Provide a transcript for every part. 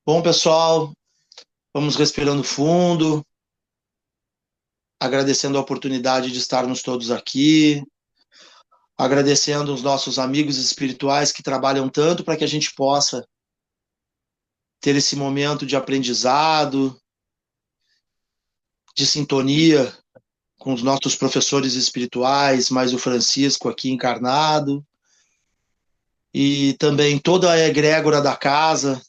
Bom, pessoal, vamos respirando fundo, agradecendo a oportunidade de estarmos todos aqui, agradecendo os nossos amigos espirituais que trabalham tanto para que a gente possa ter esse momento de aprendizado, de sintonia com os nossos professores espirituais, mais o Francisco aqui encarnado, e também toda a egrégora da casa,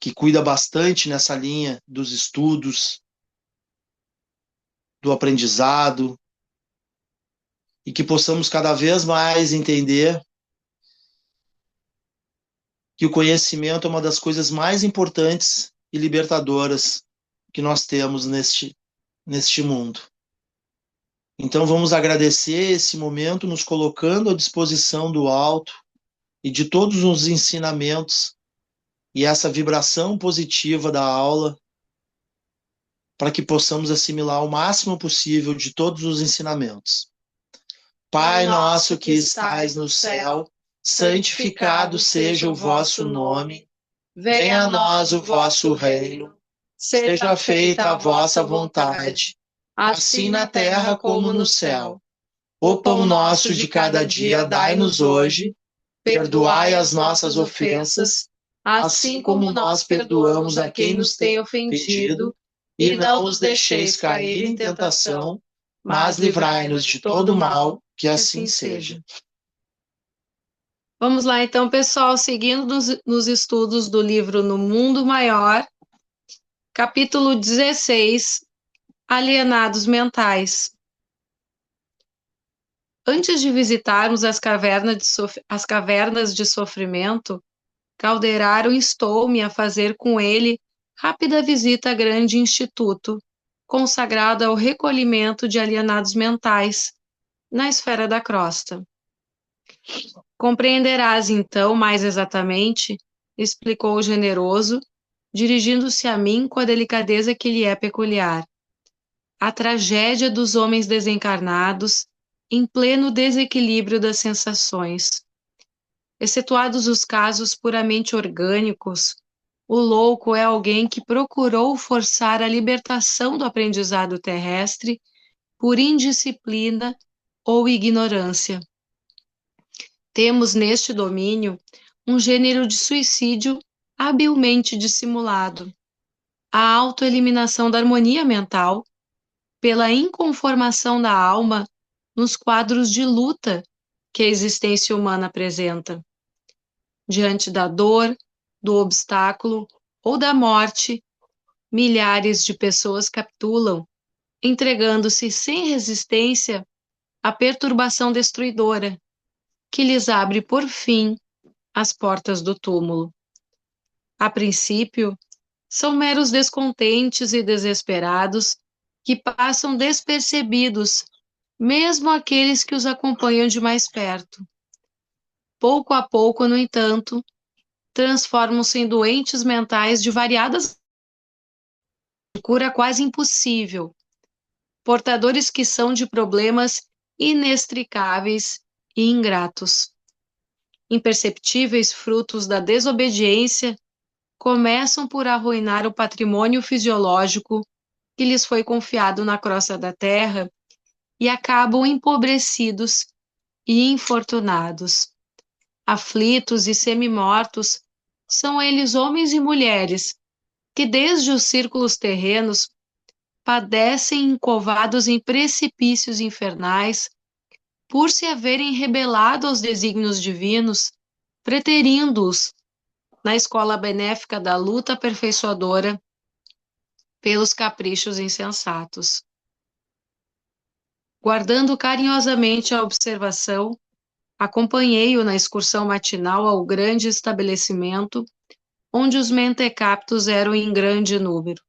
que cuida bastante nessa linha dos estudos, do aprendizado, e que possamos cada vez mais entender que o conhecimento é uma das coisas mais importantes e libertadoras que nós temos neste mundo. Então vamos agradecer esse momento, nos colocando à disposição do alto e de todos os ensinamentos e essa vibração positiva da aula, para que possamos assimilar o máximo possível de todos os ensinamentos. Pai nosso que estais no céu, santificado seja o vosso nome. Venha a nós o vosso reino, seja feita a vossa vontade, assim na terra como no céu. O pão nosso de cada dia dai-nos hoje, perdoai as nossas ofensas, assim como nós perdoamos a quem nos tem ofendido, e não os deixeis cair em tentação, mas livrai-nos de todo mal, que assim seja. Vamos lá, então, pessoal, seguindo nos estudos do livro No Mundo Maior, capítulo 16, Alienados Mentais. Antes de visitarmos as cavernas de sofrimento, Calderaro instou-me a fazer com ele rápida visita a grande instituto, consagrado ao recolhimento de alienados mentais, na esfera da crosta. Compreenderás, então, mais exatamente, explicou o generoso, dirigindo-se a mim com a delicadeza que lhe é peculiar. A tragédia dos homens desencarnados, em pleno desequilíbrio das sensações. Excetuados os casos puramente orgânicos, o louco é alguém que procurou forçar a libertação do aprendizado terrestre por indisciplina ou ignorância. Temos neste domínio um gênero de suicídio habilmente dissimulado, a autoeliminação da harmonia mental pela inconformação da alma nos quadros de luta que a existência humana apresenta. Diante da dor, do obstáculo ou da morte, milhares de pessoas capitulam, entregando-se sem resistência à perturbação destruidora, que lhes abre por fim as portas do túmulo. A princípio, são meros descontentes e desesperados que passam despercebidos, mesmo aqueles que os acompanham de mais perto. Pouco a pouco, no entanto, transformam-se em doentes mentais de variadas cura quase impossível, portadores que são de problemas inextricáveis e ingratos. Imperceptíveis frutos da desobediência começam por arruinar o patrimônio fisiológico que lhes foi confiado na crosta da terra e acabam empobrecidos e infortunados. Aflitos e semi-mortos, são eles homens e mulheres que desde os círculos terrenos padecem encovados em precipícios infernais por se haverem rebelado aos desígnios divinos, preterindo-os na escola benéfica da luta aperfeiçoadora pelos caprichos insensatos. Guardando carinhosamente a observação, acompanhei-o na excursão matinal ao grande estabelecimento, onde os mentecaptos eram em grande número.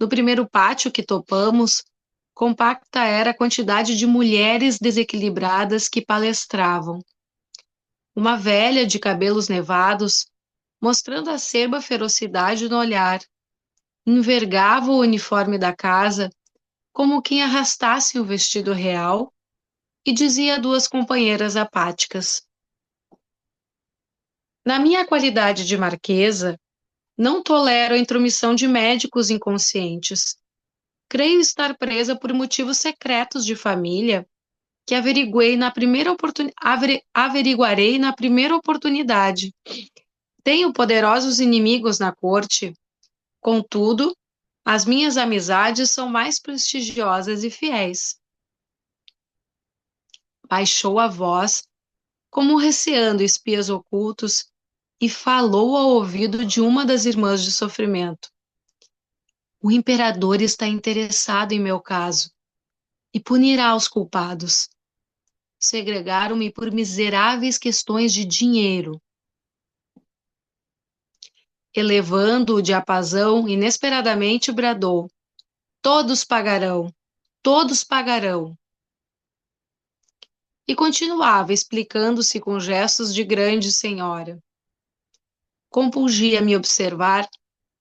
No primeiro pátio que topamos, compacta era a quantidade de mulheres desequilibradas que palestravam. Uma velha de cabelos nevados, mostrando acerba ferocidade no olhar, envergava o uniforme da casa como quem arrastasse o vestido real e dizia a duas companheiras apáticas: Na minha qualidade de marquesa, não tolero a intromissão de médicos inconscientes. Creio estar presa por motivos secretos de família que averiguarei na primeira oportunidade. Tenho poderosos inimigos na corte, contudo, as minhas amizades são mais prestigiosas e fiéis. Baixou a voz, como receando espias ocultos, e falou ao ouvido de uma das irmãs de sofrimento. O imperador está interessado em meu caso e punirá os culpados. Segregaram-me por miseráveis questões de dinheiro. Elevando o diapasão, inesperadamente bradou: todos pagarão, todos pagarão. E continuava explicando-se com gestos de grande senhora. Compungia-me observar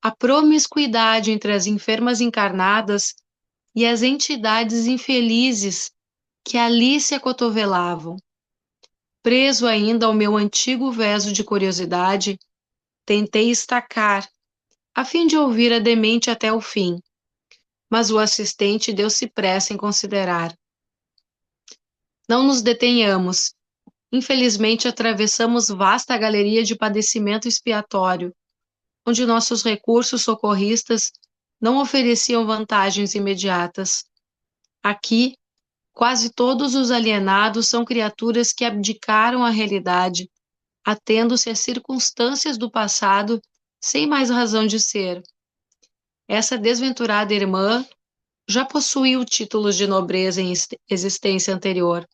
a promiscuidade entre as enfermas encarnadas e as entidades infelizes que ali se acotovelavam. Preso ainda ao meu antigo veso de curiosidade, tentei estacar, a fim de ouvir a demente até o fim, mas o assistente deu-se pressa em considerar. Não nos detenhamos. Infelizmente, atravessamos vasta galeria de padecimento expiatório, onde nossos recursos socorristas não ofereciam vantagens imediatas. Aqui, quase todos os alienados são criaturas que abdicaram a realidade, atendo-se às circunstâncias do passado sem mais razão de ser. Essa desventurada irmã já possuiu títulos de nobreza em existência anterior.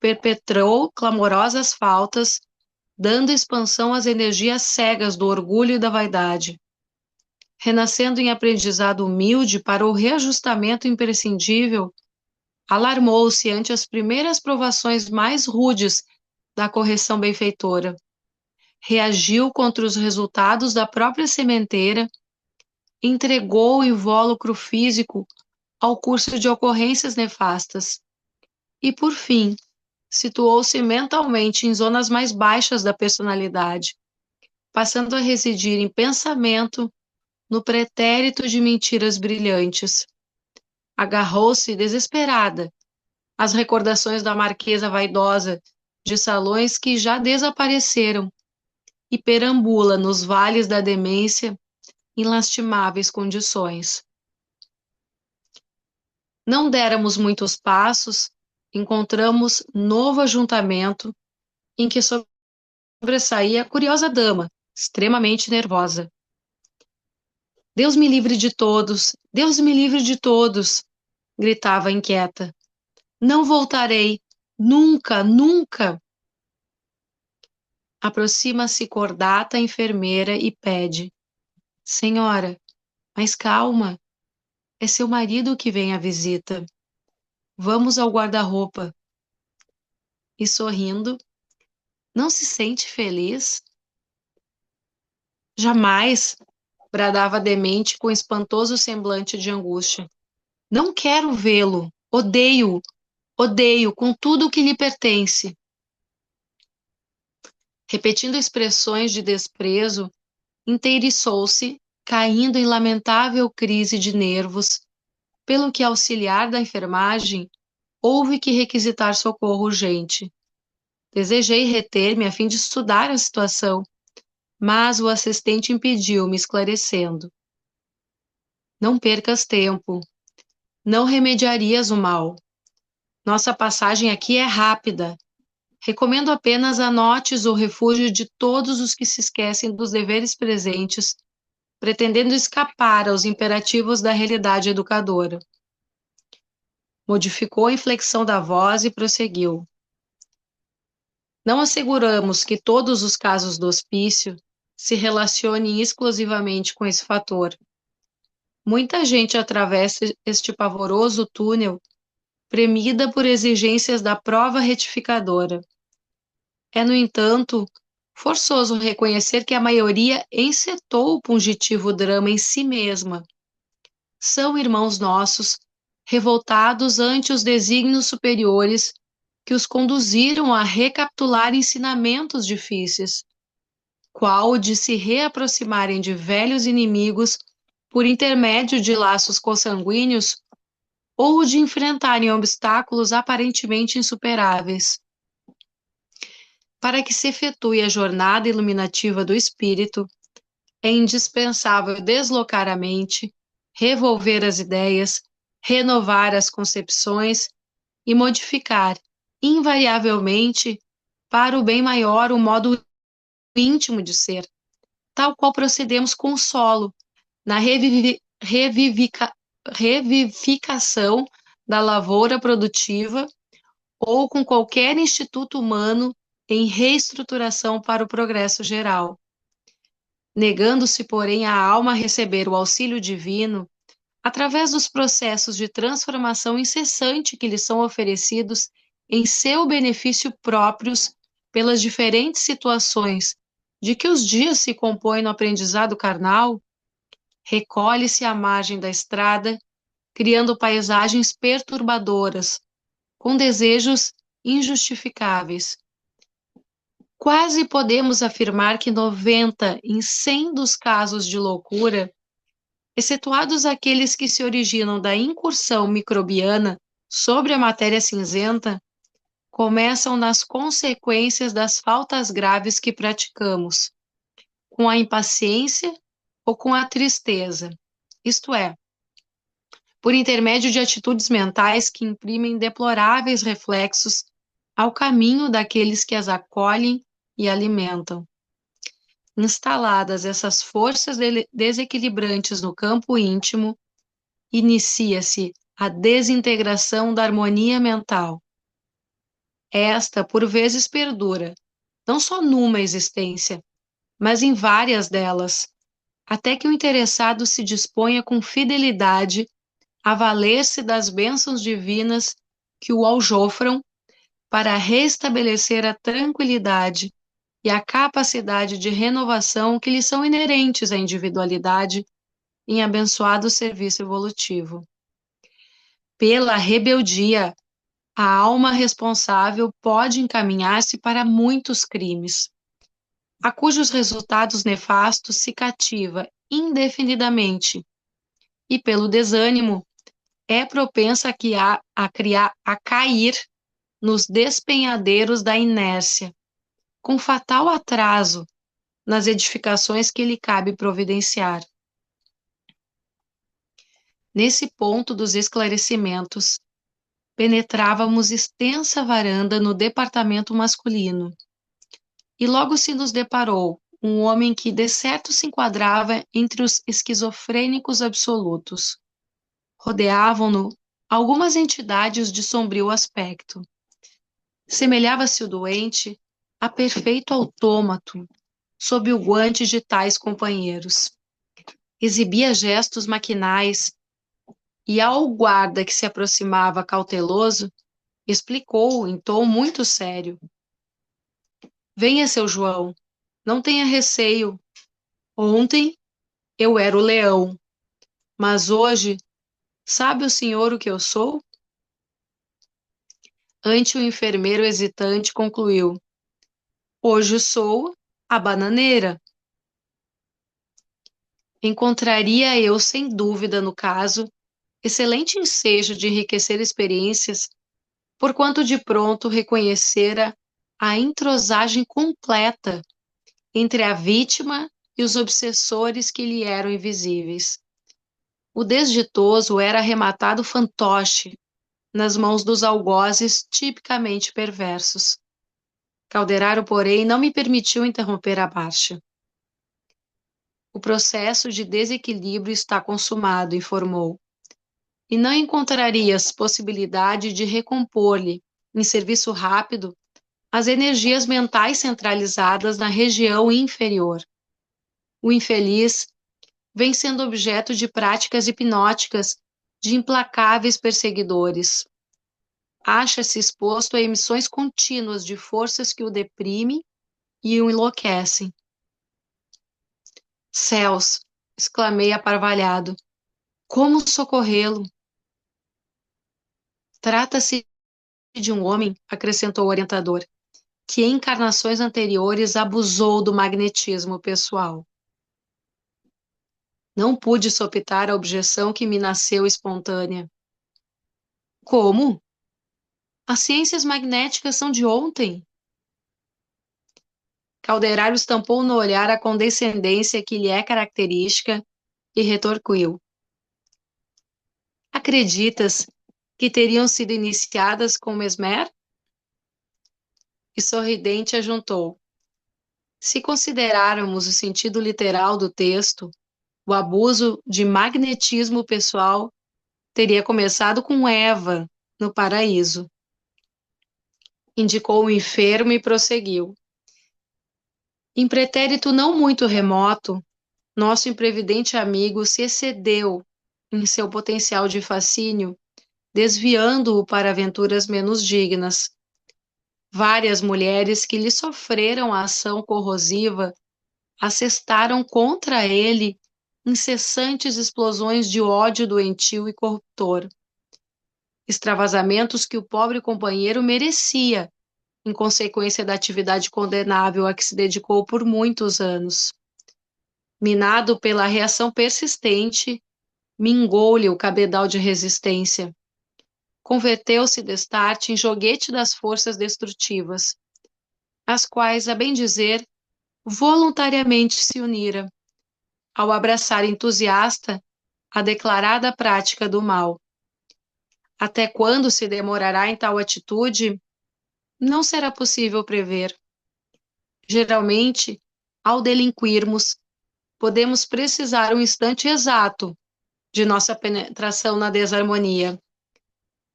Perpetrou clamorosas faltas, dando expansão às energias cegas do orgulho e da vaidade. Renascendo em aprendizado humilde para o reajustamento imprescindível, alarmou-se ante as primeiras provações mais rudes da correção benfeitora. Reagiu contra os resultados da própria sementeira, entregou o invólucro físico ao curso de ocorrências nefastas e, por fim, situou-se mentalmente em zonas mais baixas da personalidade, passando a residir em pensamento no pretérito de mentiras brilhantes. Agarrou-se desesperada às recordações da marquesa vaidosa de salões que já desapareceram e perambula nos vales da demência em lastimáveis condições. Não déramos muitos passos, encontramos novo ajuntamento em que sobressaía a curiosa dama, extremamente nervosa. Deus me livre de todos, Deus me livre de todos, gritava inquieta. Não voltarei, nunca, nunca. Aproxima-se cordata a enfermeira e pede: Senhora, mas calma, é seu marido que vem à visita. Vamos ao guarda-roupa. E sorrindo, não se sente feliz? Jamais, bradava demente com espantoso semblante de angústia. Não quero vê-lo, odeio-o, odeio com tudo o que lhe pertence. Repetindo expressões de desprezo, inteiriçou-se, caindo em lamentável crise de nervos, pelo que auxiliar da enfermagem houve que requisitar socorro urgente. Desejei reter-me a fim de estudar a situação, mas o assistente impediu-me, esclarecendo. Não percas tempo. Não remediarias o mal. Nossa passagem aqui é rápida. Recomendo apenas anotes o refúgio de todos os que se esquecem dos deveres presentes, pretendendo escapar aos imperativos da realidade educadora. Modificou a inflexão da voz e prosseguiu. Não asseguramos que todos os casos do hospício se relacionem exclusivamente com esse fator. Muita gente atravessa este pavoroso túnel premida por exigências da prova retificadora. É, no entanto, forçoso reconhecer que a maioria encetou o pungitivo drama em si mesma. São irmãos nossos, revoltados ante os desígnios superiores que os conduziram a recapitular ensinamentos difíceis. qual o de se reaproximarem de velhos inimigos por intermédio de laços consanguíneos ou o de enfrentarem obstáculos aparentemente insuperáveis. Para que se efetue a jornada iluminativa do espírito, é indispensável deslocar a mente, revolver as ideias, renovar as concepções e modificar, invariavelmente, para o bem maior, o modo íntimo de ser, tal qual procedemos com o solo, na revivificação da lavoura produtiva ou com qualquer instituto humano em reestruturação para o progresso geral. Negando-se, porém, a alma a receber o auxílio divino, através dos processos de transformação incessante que lhe são oferecidos em seu benefício próprios pelas diferentes situações de que os dias se compõem no aprendizado carnal, recolhe-se à margem da estrada, criando paisagens perturbadoras, com desejos injustificáveis. Quase podemos afirmar que 90 em 100 dos casos de loucura, excetuados aqueles que se originam da incursão microbiana sobre a matéria cinzenta, começam nas consequências das faltas graves que praticamos, com a impaciência ou com a tristeza, isto é, por intermédio de atitudes mentais que imprimem deploráveis reflexos ao caminho daqueles que as acolhem e alimentam. Instaladas essas forças desequilibrantes no campo íntimo, inicia-se a desintegração da harmonia mental. Esta, por vezes, perdura, não só numa existência, mas em várias delas, até que o interessado se disponha com fidelidade a valer-se das bênçãos divinas que o aljofram para restabelecer a tranquilidade e a capacidade de renovação que lhe são inerentes à individualidade em abençoado serviço evolutivo. Pela rebeldia, a alma responsável pode encaminhar-se para muitos crimes, a cujos resultados nefastos se cativa indefinidamente, e pelo desânimo é propensa a cair nos despenhadeiros da inércia, com fatal atraso nas edificações que lhe cabe providenciar. Nesse ponto dos esclarecimentos, penetrávamos extensa varanda no departamento masculino, e logo se nos deparou um homem que de certo se enquadrava entre os esquizofrênicos absolutos. Rodeavam-no algumas entidades de sombrio aspecto. Semelhava-se o doente a perfeito autômato, sob o guante de tais companheiros. Exibia gestos maquinais, e ao guarda que se aproximava cauteloso, explicou em tom muito sério: Venha, seu João, não tenha receio. Ontem eu era o leão, mas hoje, sabe o senhor o que eu sou? Ante o enfermeiro hesitante concluiu: Hoje sou a bananeira. Encontraria eu, sem dúvida, no caso, excelente ensejo de enriquecer experiências, porquanto de pronto reconhecera a entrosagem completa entre a vítima e os obsessores que lhe eram invisíveis. O desditoso era arrematado fantoche nas mãos dos algozes tipicamente perversos. Calderaro, porém, não me permitiu interromper a marcha. O processo de desequilíbrio está consumado, informou, e não encontrarias possibilidade de recompor-lhe, em serviço rápido, as energias mentais centralizadas na região inferior. O infeliz vem sendo objeto de práticas hipnóticas de implacáveis perseguidores. Acha-se exposto a emissões contínuas de forças que o deprimem e o enlouquecem. Céus! Exclamei aparvalhado. Como socorrê-lo? Trata-se de um homem, acrescentou o orientador, que em encarnações anteriores abusou do magnetismo pessoal. Não pude soprar a objeção que me nasceu espontânea. Como? As ciências magnéticas são de ontem. Calderaro estampou no olhar a condescendência que lhe é característica e retorquiu. Acreditas que teriam sido iniciadas com Mesmer? E sorridente ajuntou. Se considerarmos o sentido literal do texto, o abuso de magnetismo pessoal teria começado com Eva, no paraíso. Indicou o enfermo e prosseguiu. Em pretérito não muito remoto, nosso imprevidente amigo se excedeu em seu potencial de fascínio, desviando-o para aventuras menos dignas. Várias mulheres que lhe sofreram a ação corrosiva assestaram contra ele incessantes explosões de ódio doentio e corruptor. Extravasamentos que o pobre companheiro merecia, em consequência da atividade condenável a que se dedicou por muitos anos. Minado pela reação persistente, mingou-lhe o cabedal de resistência. Converteu-se destarte em joguete das forças destrutivas, às quais, a bem dizer, voluntariamente se unira, ao abraçar entusiasta a declarada prática do mal. Até quando se demorará em tal atitude, não será possível prever. Geralmente, ao delinquirmos, podemos precisar um instante exato de nossa penetração na desarmonia.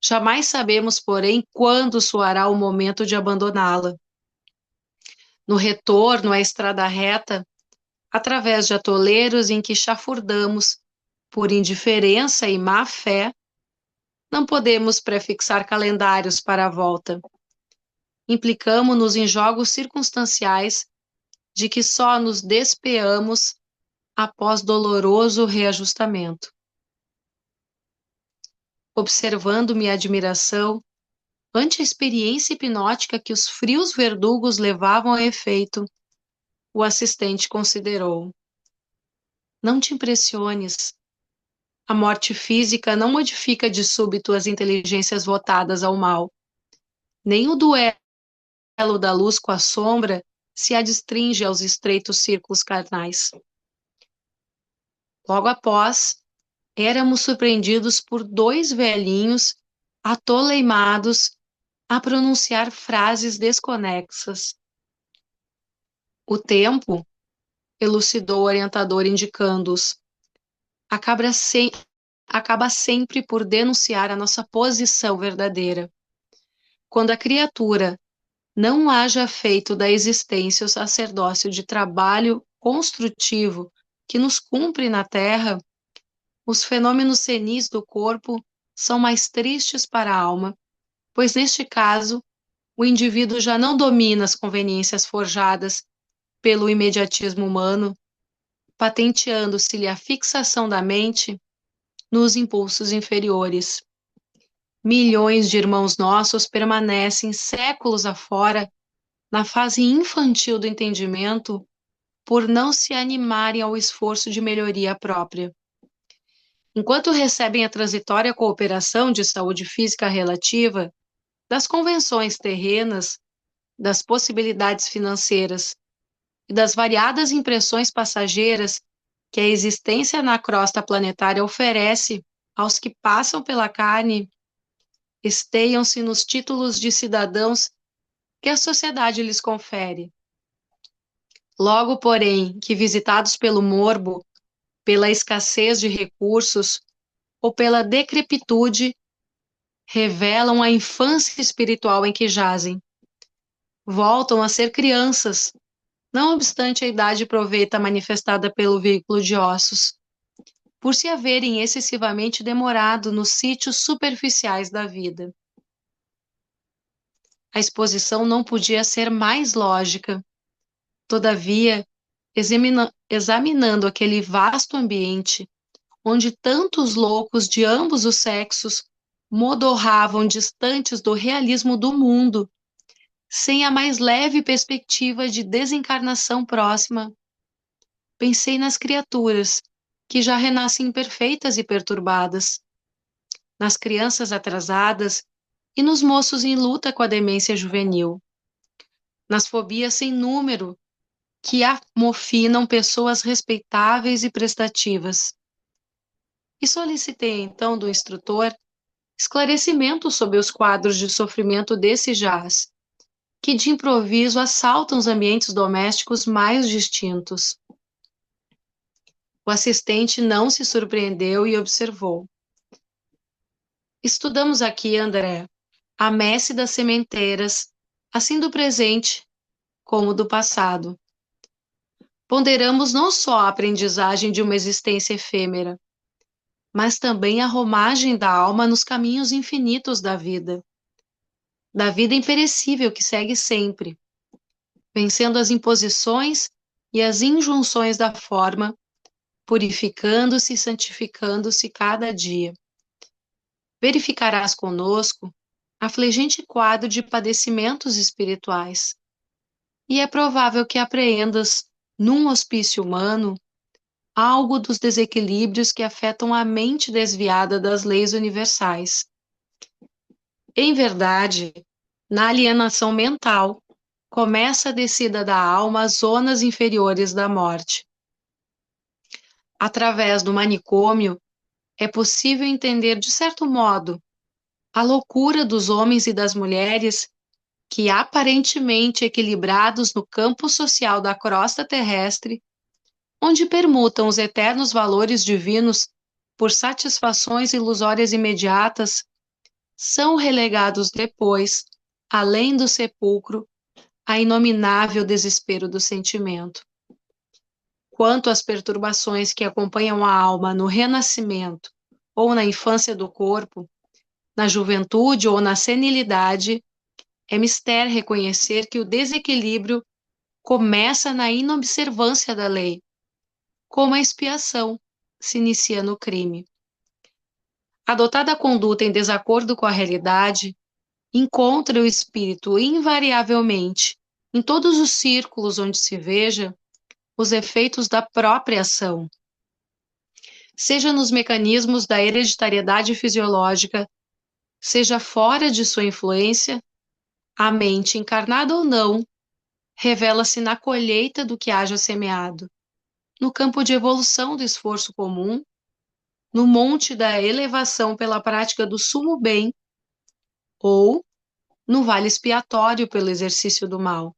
Jamais sabemos, porém, quando soará o momento de abandoná-la. No retorno à estrada reta, através de atoleiros em que chafurdamos, por indiferença e má fé, não podemos prefixar calendários para a volta. Implicamo-nos em jogos circunstanciais de que só nos despeamos após doloroso reajustamento. Observando minha admiração ante a experiência hipnótica que os frios verdugos levavam a efeito, o assistente considerou. Não te impressiones. A morte física não modifica de súbito as inteligências votadas ao mal. Nem o duelo da luz com a sombra se adstringe aos estreitos círculos carnais. Logo após, éramos surpreendidos por dois velhinhos atoleimados a pronunciar frases desconexas. O tempo, elucidou o orientador indicando-os, acaba sempre por denunciar a nossa posição verdadeira. Quando a criatura não haja feito da existência o sacerdócio de trabalho construtivo que nos cumpre na terra, os fenômenos senis do corpo são mais tristes para a alma, pois neste caso, o indivíduo já não domina as conveniências forjadas pelo imediatismo humano, patenteando-se-lhe a fixação da mente nos impulsos inferiores. Milhões de irmãos nossos permanecem séculos afora na fase infantil do entendimento por não se animarem ao esforço de melhoria própria. Enquanto recebem a transitória cooperação de saúde física relativa, das convenções terrenas, das possibilidades financeiras e das variadas impressões passageiras que a existência na crosta planetária oferece aos que passam pela carne, esteiam-se nos títulos de cidadãos que a sociedade lhes confere. Logo, porém, que visitados pelo morbo, pela escassez de recursos ou pela decrepitude, revelam a infância espiritual em que jazem. Voltam a ser crianças, não obstante a idade proveta manifestada pelo veículo de ossos, por se haverem excessivamente demorado nos sítios superficiais da vida. A exposição não podia ser mais lógica. Todavia, examinando aquele vasto ambiente, onde tantos loucos de ambos os sexos modorravam distantes do realismo do mundo, sem a mais leve perspectiva de desencarnação próxima. Pensei nas criaturas, que já renascem imperfeitas e perturbadas, nas crianças atrasadas e nos moços em luta com a demência juvenil, nas fobias sem número que amofinam pessoas respeitáveis e prestativas. E solicitei então do instrutor esclarecimento sobre os quadros de sofrimento desse jaz, que de improviso assaltam os ambientes domésticos mais distintos. O assistente não se surpreendeu e observou. Estudamos aqui, André, a messe das sementeiras, assim do presente como do passado. Ponderamos não só a aprendizagem de uma existência efêmera, mas também a romagem da alma nos caminhos infinitos da vida imperecível que segue sempre, vencendo as imposições e as injunções da forma, purificando-se e santificando-se cada dia. Verificarás conosco afligente quadro de padecimentos espirituais, e é provável que apreendas, num hospício humano, algo dos desequilíbrios que afetam a mente desviada das leis universais. Em verdade, na alienação mental, começa a descida da alma às zonas inferiores da morte. Através do manicômio, é possível entender, de certo modo, a loucura dos homens e das mulheres que, aparentemente equilibrados no campo social da crosta terrestre, onde permutam os eternos valores divinos por satisfações ilusórias imediatas, são relegados depois, além do sepulcro, a inominável desespero do sentimento. Quanto às perturbações que acompanham a alma no renascimento ou na infância do corpo, na juventude ou na senilidade, é mister reconhecer que o desequilíbrio começa na inobservância da lei, como a expiação se inicia no crime. Adotada a conduta em desacordo com a realidade, encontra o espírito invariavelmente, em todos os círculos onde se veja, os efeitos da própria ação. Seja nos mecanismos da hereditariedade fisiológica, seja fora de sua influência, a mente, encarnada ou não, revela-se na colheita do que haja semeado, no campo de evolução do esforço comum, no monte da elevação pela prática do sumo bem, ou no vale expiatório pelo exercício do mal.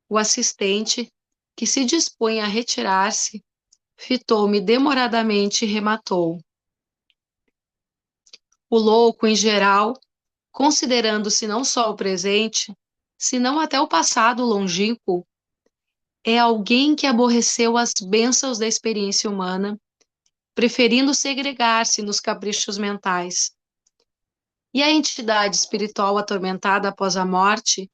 O assistente, que se dispõe a retirar-se, fitou-me demoradamente e rematou. O louco, em geral, considerando-se não só o presente, senão até o passado longínquo, é alguém que aborreceu as bênçãos da experiência humana, preferindo segregar-se nos caprichos mentais. E a entidade espiritual atormentada após a morte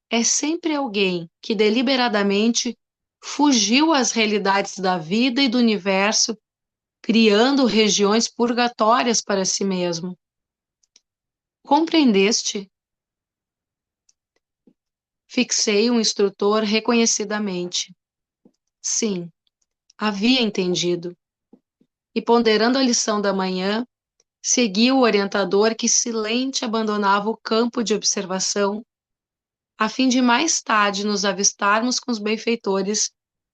é sempre alguém que deliberadamente fugiu às realidades da vida e do universo, criando regiões purgatórias para si mesmo. Compreendeste? Fixei um instrutor reconhecidamente. Sim, havia entendido. E ponderando a lição da manhã, segui o orientador que silente abandonava o campo de observação, a fim de mais tarde nos avistarmos com os benfeitores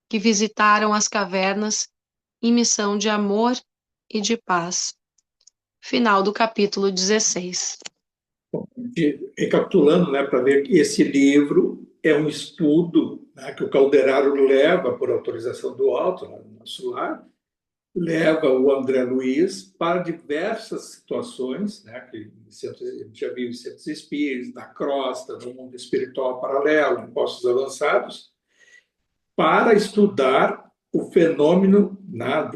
que visitaram as cavernas em missão de amor e de paz. Final do capítulo 16. Bom, recapitulando, né, para ver que esse livro é um estudo, né, que o Calderaro leva, por autorização do alto, no nosso lar, leva o André Luiz para diversas situações, né, que já viu em centros espíritas, na crosta, no mundo espiritual paralelo, em postos avançados, para estudar o fenômeno, né,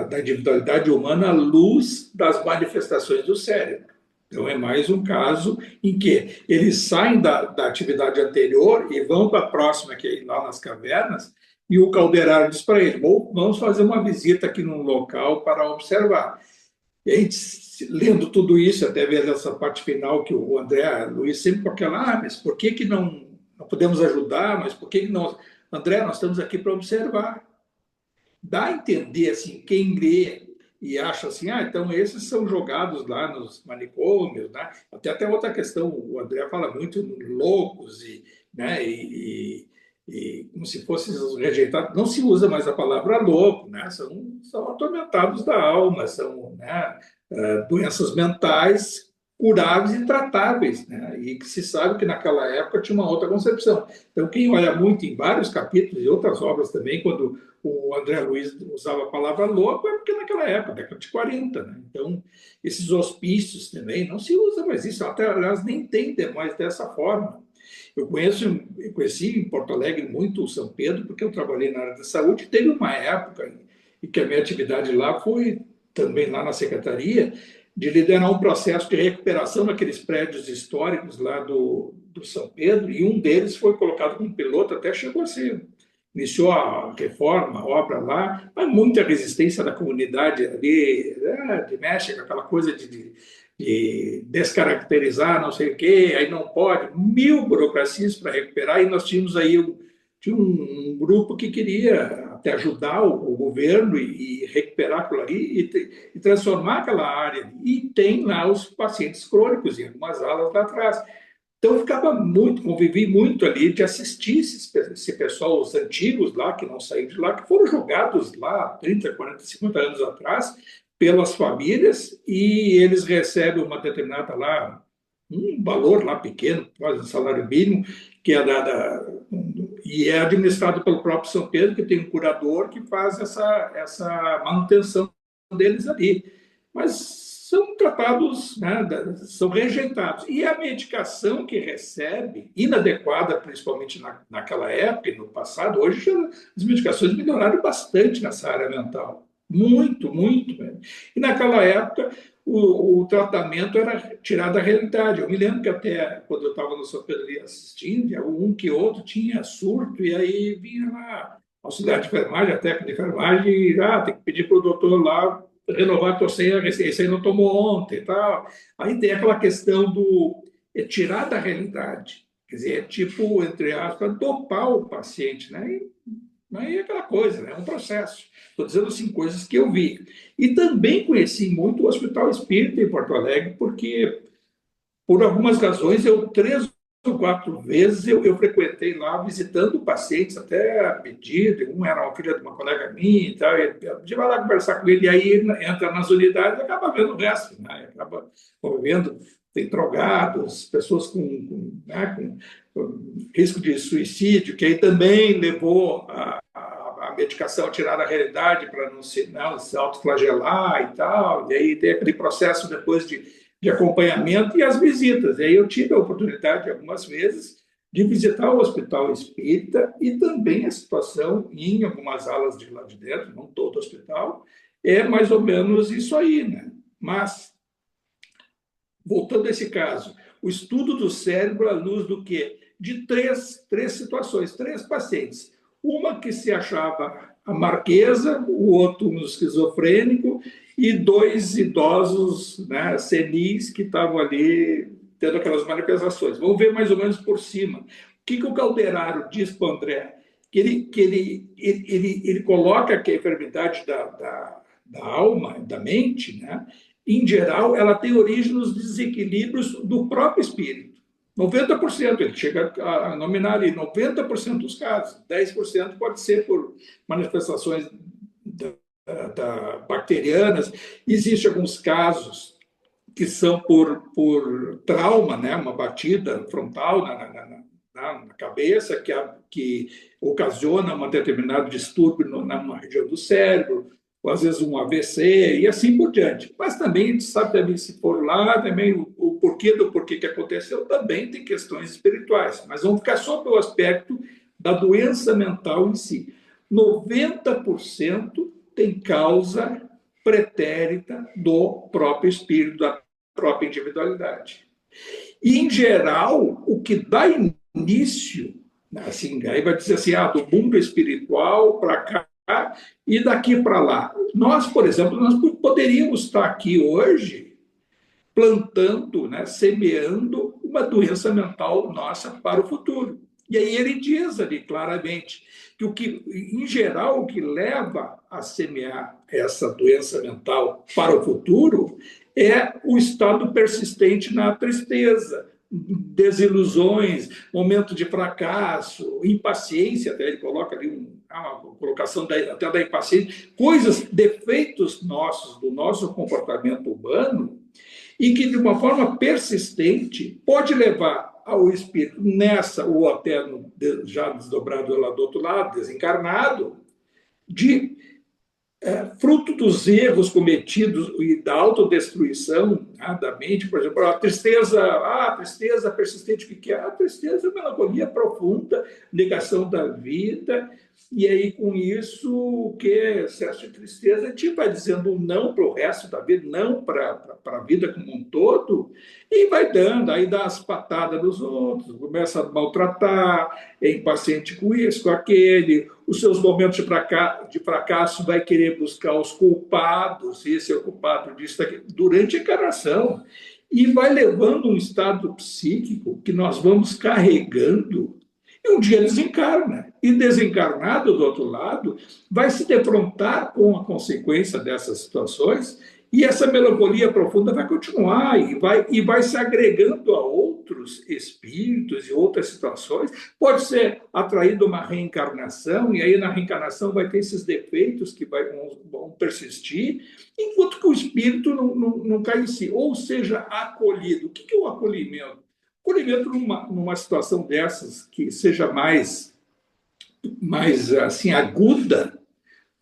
da individualidade humana à luz das manifestações do cérebro. Então, é mais um caso em que eles saem da atividade anterior e vão para a próxima, que é lá nas cavernas, e o Calderaro diz para ele: vamos fazer uma visita aqui num local para observar. E aí, lendo tudo isso, até ver essa parte final que o André Luiz sempre com aquela, mas por que que não podemos ajudar, mas por que que não... André, nós estamos aqui para observar. Dá a entender, assim, quem lê e acha assim, então esses são jogados lá nos manicômios, né? Até outra questão, o André fala muito loucos né, e como se fossem os rejeitados, não se usa mais a palavra louco, né? São atormentados da alma, são, né, doenças mentais curáveis e tratáveis, né? E que se sabe que naquela época tinha uma outra concepção. Então, quem olha muito em vários capítulos e outras obras também, quando o André Luiz usava a palavra louco, é porque naquela época, década de 40, né? Então, esses hospícios também, não se usa mais isso, até, aliás, nem tem mais dessa forma. Eu conheci em Porto Alegre muito o São Pedro, porque eu trabalhei na área da saúde, teve uma época em que a minha atividade lá foi também lá na secretaria, de liderar um processo de recuperação naqueles prédios históricos lá do São Pedro, e um deles foi colocado como piloto, até chegou a ser iniciou a reforma, a obra lá, mas muita resistência da comunidade ali, de México, aquela coisa de descaracterizar, não sei o quê, aí não pode, mil burocracias para recuperar, e nós tínhamos aí tinha um grupo que queria até ajudar o governo e recuperar aquilo ali e transformar aquela área. E tem lá os pacientes crônicos em algumas alas lá atrás. Então, eu ficava muito, convivi muito ali de assistir esse pessoal, os antigos lá, que não saíram de lá, que foram jogados lá 30, 40, 50 anos atrás, pelas famílias, e eles recebem uma determinada lá, um valor lá pequeno, quase um salário mínimo, que é e é administrado pelo próprio São Pedro, que tem um curador que faz essa manutenção deles ali. Mas são tratados, né, são rejeitados. E a medicação que recebe, inadequada, principalmente naquela época e no passado, hoje já, as medicações melhoraram bastante nessa área mental. Muito, muito mesmo. E naquela época, o tratamento era tirar da realidade. Eu me lembro que até quando eu estava no São Pedro ali assistindo, um que outro tinha surto, e aí vinha lá auxiliar de enfermagem, a técnica de enfermagem, e tem que pedir para o doutor lá renovar a tua senha, esse aí não tomou ontem e tal. Aí tem aquela questão do tirar da realidade. Quer dizer, é tipo, entre aspas, dopar o paciente, né? Aí é aquela coisa, né? É um processo. Estou dizendo assim, coisas que eu vi. E também conheci muito o Hospital Espírita em Porto Alegre, porque, por algumas razões, eu 3 ou 4 vezes eu frequentei lá visitando pacientes, até a pedido. Um era uma filha de uma colega minha e tal. E a gente vai lá conversar com ele, e aí entra nas unidades e acaba vendo o resto, né? Acaba convivendo. Tem drogados, pessoas né, com risco de suicídio, que aí também levou a medicação a tirar da realidade para não se autoflagelar e tal. E aí tem aquele processo depois de acompanhamento e as visitas. E aí eu tive a oportunidade, algumas vezes, de visitar o Hospital Espírita e também a situação em algumas alas de lá de dentro, não todo o hospital, é mais ou menos isso aí, né? Mas, voltando a esse caso, o estudo do cérebro à luz do quê? De três situações, 3 pacientes. Uma que se achava a marquesa, o outro um esquizofrênico e 2 idosos, né, senis que estavam ali tendo aquelas manifestações. Vamos ver mais ou menos por cima. O que o Calderaro diz para o André? Que ele coloca que a enfermidade da alma, da mente, né, em geral, ela tem origem nos desequilíbrios do próprio espírito. 90%, ele chega a nominar ali 90% dos casos. 10% pode ser por manifestações bacterianas. Existem alguns casos que são por trauma, né? Uma batida frontal na cabeça, que ocasiona um determinado distúrbio numa região do cérebro, ou às vezes um AVC, e assim por diante. Mas também a gente sabe também, se for lá, também o porquê que aconteceu, também tem questões espirituais. Mas vamos ficar só pelo aspecto da doença mental em si. 90% tem causa pretérita do próprio espírito, da própria individualidade. E, em geral, o que dá início, assim, aí vai dizer assim, do mundo espiritual para cá e daqui para lá. Nós, por exemplo, nós poderíamos estar aqui hoje plantando, né, semeando uma doença mental nossa para o futuro. E aí ele diz ali claramente que, em geral, o que leva a semear essa doença mental para o futuro é o estado persistente na tristeza, desilusões, momento de fracasso, impaciência, até ele coloca ali uma colocação até da impaciência, coisas, defeitos nossos, do nosso comportamento humano, e que, de uma forma persistente, pode levar ao espírito nessa, ou até já desdobrado lá do outro lado, desencarnado, de fruto dos erros cometidos e da autodestruição, né, da mente, por exemplo, a tristeza persistente, o que é? A tristeza é uma melancolia profunda, negação da vida, e aí com isso, o que é excesso de tristeza, a gente vai dizendo um não para o resto da vida, não para a vida como um todo, e vai dando, aí dá as patadas nos outros, começa a maltratar, é impaciente com isso, com aquele, os seus momentos de fracasso vai querer buscar os culpados, esse é o culpado disso, daqui, durante a encarnação, e vai levando um estado psíquico que nós vamos carregando, e um dia desencarna. E desencarnado, do outro lado, vai se defrontar com a consequência dessas situações, e essa melancolia profunda vai continuar e vai se agregando a outros espíritos e outras situações. Pode ser atraído a uma reencarnação, e aí na reencarnação vai ter esses defeitos que vão persistir, enquanto que o espírito não cai em si, ou seja, acolhido. O que é o acolhimento? Acolhimento numa situação dessas que seja mais assim, aguda,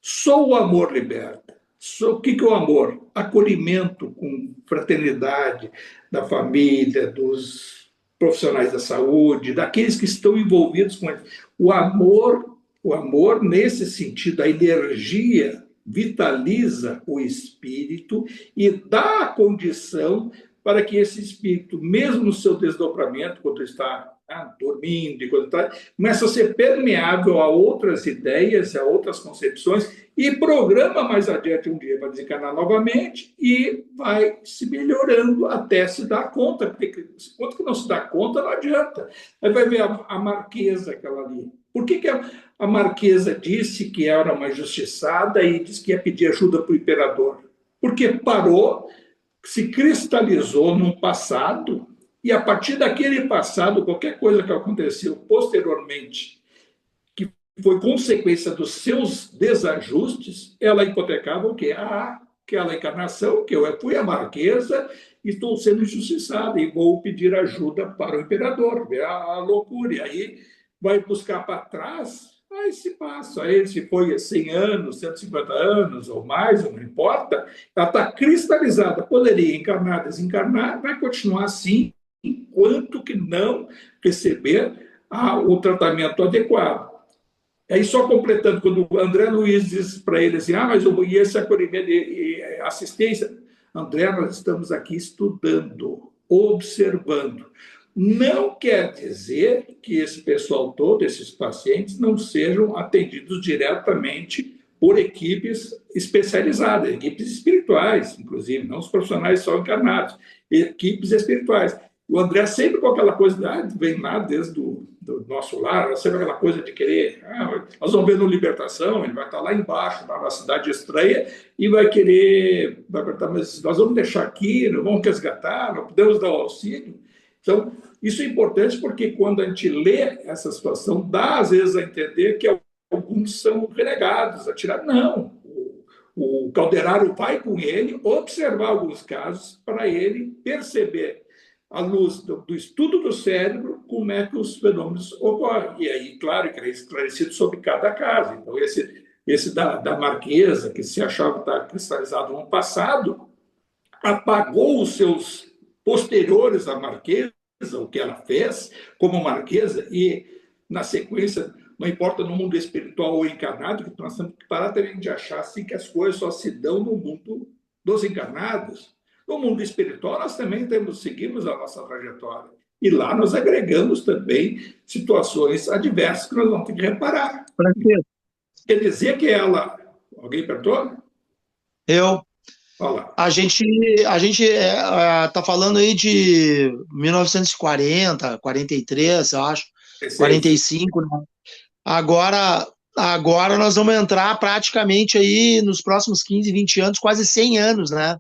só o amor liberta. O que é o amor? Acolhimento com fraternidade da família, dos profissionais da saúde, daqueles que estão envolvidos com ele. O amor, nesse sentido, a energia vitaliza o espírito e dá a condição para que esse espírito, mesmo no seu desdobramento, quando está dormindo, começa a ser permeável a outras ideias, a outras concepções, e programa mais adiante um dia para desencarnar novamente e vai se melhorando até se dar conta, porque enquanto que não se dá conta, não adianta. Aí vai ver a Marquesa, aquela ali. Por que a Marquesa disse que era uma injustiçada e disse que ia pedir ajuda para o imperador? Porque parou, se cristalizou num passado, e a partir daquele passado, qualquer coisa que aconteceu posteriormente, que foi consequência dos seus desajustes, ela hipotecava o quê? Aquela encarnação, que eu fui a Marquesa e estou sendo injustiçada e vou pedir ajuda para o imperador. A loucura. E aí vai buscar para trás, aí se passa. Aí se foi 100 anos, 150 anos ou mais, não importa, ela está cristalizada. Poderia encarnar, desencarnar, vai continuar assim, enquanto que não receber o tratamento adequado. Aí, só completando, quando o André Luiz diz para ele assim, mas e esse acolhimento e assistência? André, nós estamos aqui estudando, observando. Não quer dizer que esse pessoal todo, esses pacientes, não sejam atendidos diretamente por equipes especializadas, equipes espirituais, inclusive, não os profissionais só encarnados, equipes espirituais. O André sempre com aquela coisa, vem lá desde do nosso lar, sempre aquela coisa de querer, nós vamos ver no Libertação, ele vai estar lá embaixo, lá na cidade estranha, e vai perguntar, mas nós vamos deixar aqui, não vamos resgatar, não podemos dar o auxílio. Então, isso é importante porque quando a gente lê essa situação, dá às vezes a entender que alguns são renegados, atirados. Não, o Calderaro vai com ele observar alguns casos para ele perceber, à luz do estudo do cérebro, como é que os fenômenos ocorrem. E aí, claro, que é esclarecido sobre cada caso. Então, esse da Marquesa, que se achava estar cristalizado no passado, apagou os seus posteriores à Marquesa, o que ela fez como Marquesa, e, na sequência, não importa no mundo espiritual ou encarnado, que nós temos que parar também de achar assim, que as coisas só se dão no mundo dos encarnados. No mundo espiritual, nós também seguimos a nossa trajetória. E lá nós agregamos também situações adversas que nós vamos ter que reparar. Quer dizer que ela... Alguém perguntou? Eu, Fala. a gente tá falando aí de 1940, 43, eu acho, 16. 45, né? Agora, agora nós vamos entrar praticamente aí nos próximos 15, 20 anos, quase 100 anos, né?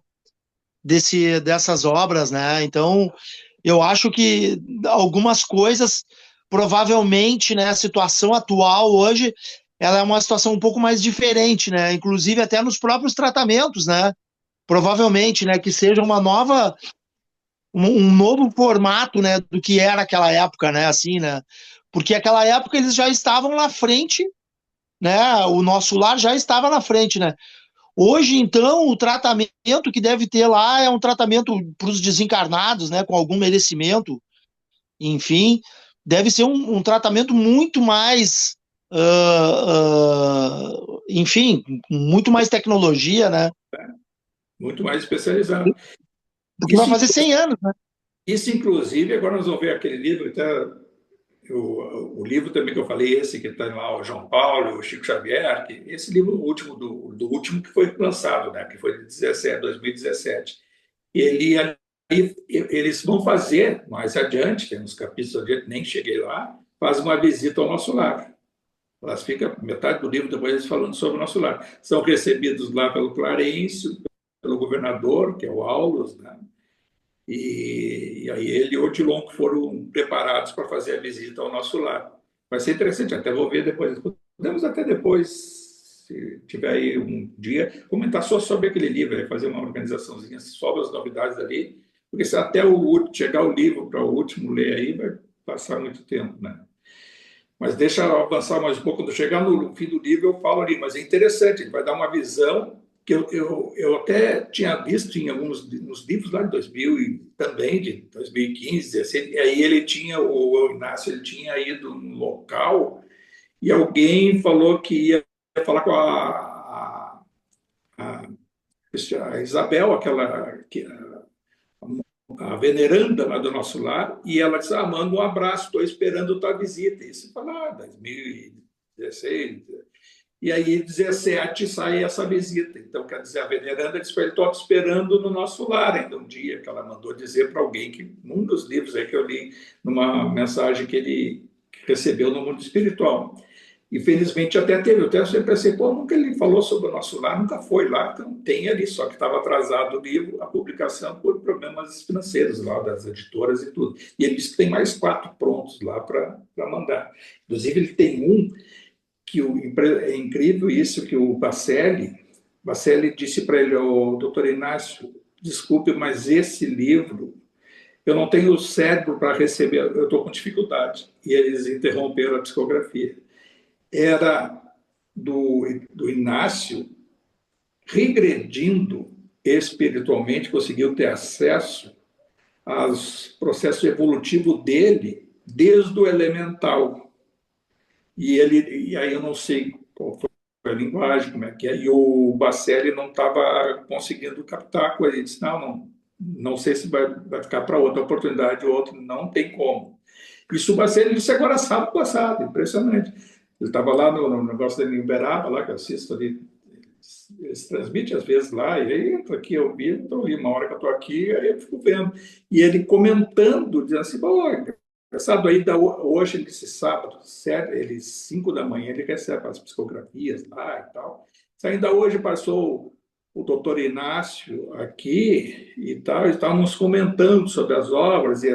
Dessas obras, né? Então, eu acho que algumas coisas, provavelmente, né, a situação atual hoje, ela é uma situação um pouco mais diferente, né? Inclusive até nos próprios tratamentos, né? Provavelmente, né, que seja um novo formato, né, do que era aquela época, né, assim, né? Porque aquela época eles já estavam na frente, né? O nosso lar já estava na frente, né? Hoje, então, o tratamento que deve ter lá é um tratamento para os desencarnados, né, com algum merecimento, enfim, deve ser um tratamento muito mais, enfim, com muito mais tecnologia, né, Muito mais especializado. porque vai Isso, fazer 100 anos, né? isso, inclusive, agora nós vamos ver aquele livro, até o livro também que eu falei, esse que está lá, o João Paulo, o Chico Xavier, que esse livro último, do último que foi lançado, né, que foi de 17, 2017. Ele, eles vão fazer, mais adiante, tem uns capítulos adiante, nem cheguei lá, faz uma visita ao nosso lar. Elas ficam, metade do livro depois eles falando sobre o nosso lar. São recebidos lá pelo Clarencio, pelo governador, que é o Aulos, né? E aí ele e o Odilon foram preparados para fazer a visita ao nosso lar. Vai ser interessante, até vou ver depois. Podemos até depois, se tiver aí um dia, comentar só sobre aquele livro, fazer uma organizaçãozinha sobre as novidades ali, porque se até chegar o livro para o último ler aí, vai passar muito tempo, né? Mas deixa eu avançar mais um pouco. Quando chegar no fim do livro, eu falo ali. Mas é interessante, ele vai dar uma visão que eu até tinha visto em alguns nos livros lá de 2000 e também de 2015, 2016. E aí ele tinha, o Inácio, ele tinha ido no local e alguém falou que ia falar com a Isabel, aquela a veneranda lá do nosso lar, e ela disse: manda um abraço, estou esperando a tua visita. E isso fala, 2016. E aí, 17, sai essa visita. Então, quer dizer, a veneranda disse para ele: estou te esperando no nosso lar ainda um dia, que ela mandou dizer para alguém que, num dos livros aí que eu li, numa mensagem que ele recebeu no mundo espiritual. E felizmente até teve. Eu até sempre pensei, nunca ele falou sobre o nosso lar, nunca foi lá, então tem ali, só que estava atrasado o livro, a publicação, por problemas financeiros lá das editoras e tudo. E ele disse que tem mais 4 prontos lá para mandar. Inclusive, ele tem um que é incrível isso, que o Bacelli disse para ele: o doutor Inácio, desculpe, mas esse livro eu não tenho cérebro para receber, eu estou com dificuldade. E eles interromperam a psicografia. Era do Inácio regredindo espiritualmente, conseguiu ter acesso aos processos evolutivos dele desde o elemental. E aí eu não sei qual foi a linguagem, como é que é, e o Bacelli não estava conseguindo captar a coisa. Ele disse: não sei se vai ficar para outra oportunidade ou outra, não tem como. Isso o Bacelli disse agora sábado passado, impressionante. Ele estava lá no negócio da Uberaba, lá que eu assisto ali, eles transmitem às vezes lá, e aí entra aqui, eu vi, estou ali, uma hora que eu estou aqui, aí eu fico vendo. E ele comentando, dizendo assim: engraçado, aí hoje, nesse sábado, ele 5 da manhã, ele recebe as psicografias lá e tal. Ainda hoje passou o doutor Inácio aqui e tal, estávamos comentando sobre as obras e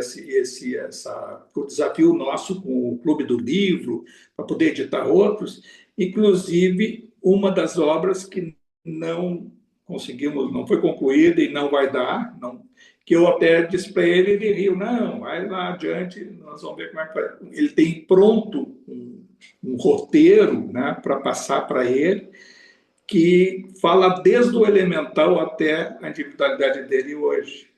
o desafio nosso com o Clube do Livro, para poder editar outros, inclusive uma das obras que não conseguimos, não foi concluída e não vai dar, não, que eu até disse para ele, ele riu: não, vai lá adiante, nós vamos ver como é que vai. Ele tem pronto um roteiro, né, para passar para ele, que fala desde o elemental até a individualidade dele hoje.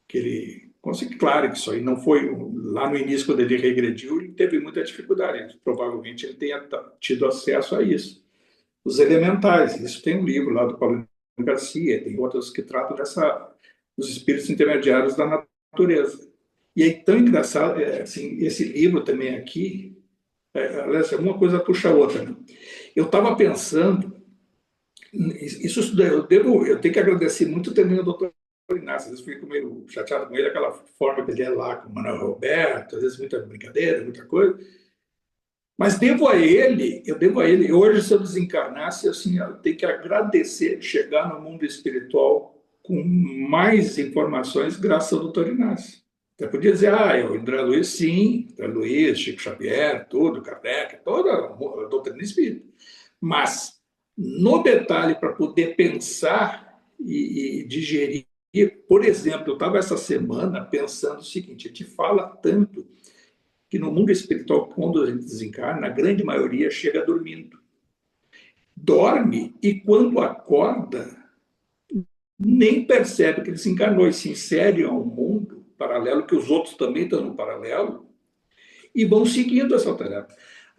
Que ele conseguiu, claro que isso aí não foi lá no início, quando ele regrediu, ele teve muita dificuldade. Provavelmente ele tenha tido acesso a isso. Os elementais, isso tem um livro lá do Paulo Garcia, tem outros que tratam dos espíritos intermediários da natureza. E é tão engraçado, assim, esse livro também aqui, aliás, uma coisa puxa a outra, né? Eu estava pensando, eu tenho que agradecer muito também ao doutor Inácio, às vezes fico meio chateado com ele, aquela forma que ele é lá com o Manuel Roberto, às vezes muita brincadeira, muita coisa, mas eu devo a ele, hoje se eu desencarnasse, assim, eu tenho que agradecer chegar no mundo espiritual com mais informações graças ao doutor Inácio. Até podia dizer, o André Luiz, sim, André Luiz, Chico Xavier, tudo, Kardec, toda a doutrina espírita. Mas, no detalhe, para poder pensar e digerir, por exemplo, eu estava essa semana pensando o seguinte: a gente fala tanto que no mundo espiritual, quando a gente desencarna, a grande maioria chega dormindo. Dorme e quando acorda, nem percebe que ele desencarnou e se insere a um mundo paralelo, que os outros também estão no paralelo, e vão seguindo essa tarefa.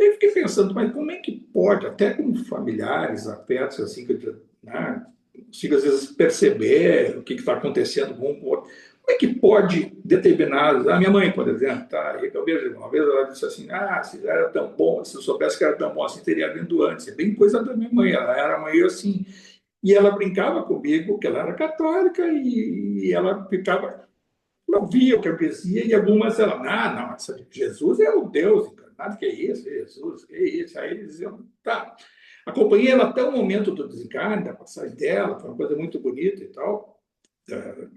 Aí eu fiquei pensando, mas como é que pode, até com familiares, afetos, assim, que né, consigo às vezes perceber o que está acontecendo com um com o outro. Como é que pode determinados... A minha mãe, por exemplo, tá? Eu vejo uma vez, ela disse assim, se era tão bom, se eu soubesse que era tão bom assim, teria vindo antes. É bem coisa da minha mãe, ela era meio assim. E ela brincava comigo, que ela era católica, e ela ficava... Ela via o que eu dizia, e algumas ela, não, Jesus é o Deus encarnado, que é isso, Jesus, que é isso. Aí eles diziam, tá. Acompanhei ela até o momento do desencarne, da passagem dela, foi uma coisa muito bonita e tal,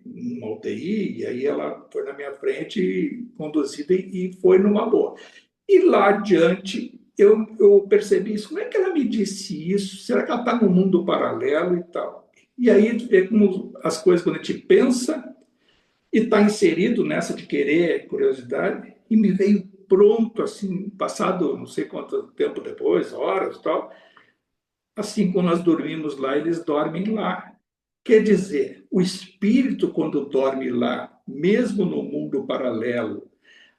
numa UTI, e aí ela foi na minha frente, conduzida, e foi numa boa. E lá adiante, eu percebi isso. Como é que ela me disse isso? Será que ela está no mundo paralelo e tal? E aí, é como as coisas, quando a gente pensa e está inserido nessa de querer curiosidade, e me veio pronto, assim, passado não sei quanto tempo depois, horas e tal, assim, quando nós dormimos lá, eles dormem lá. Quer dizer, o espírito, quando dorme lá, mesmo no mundo paralelo,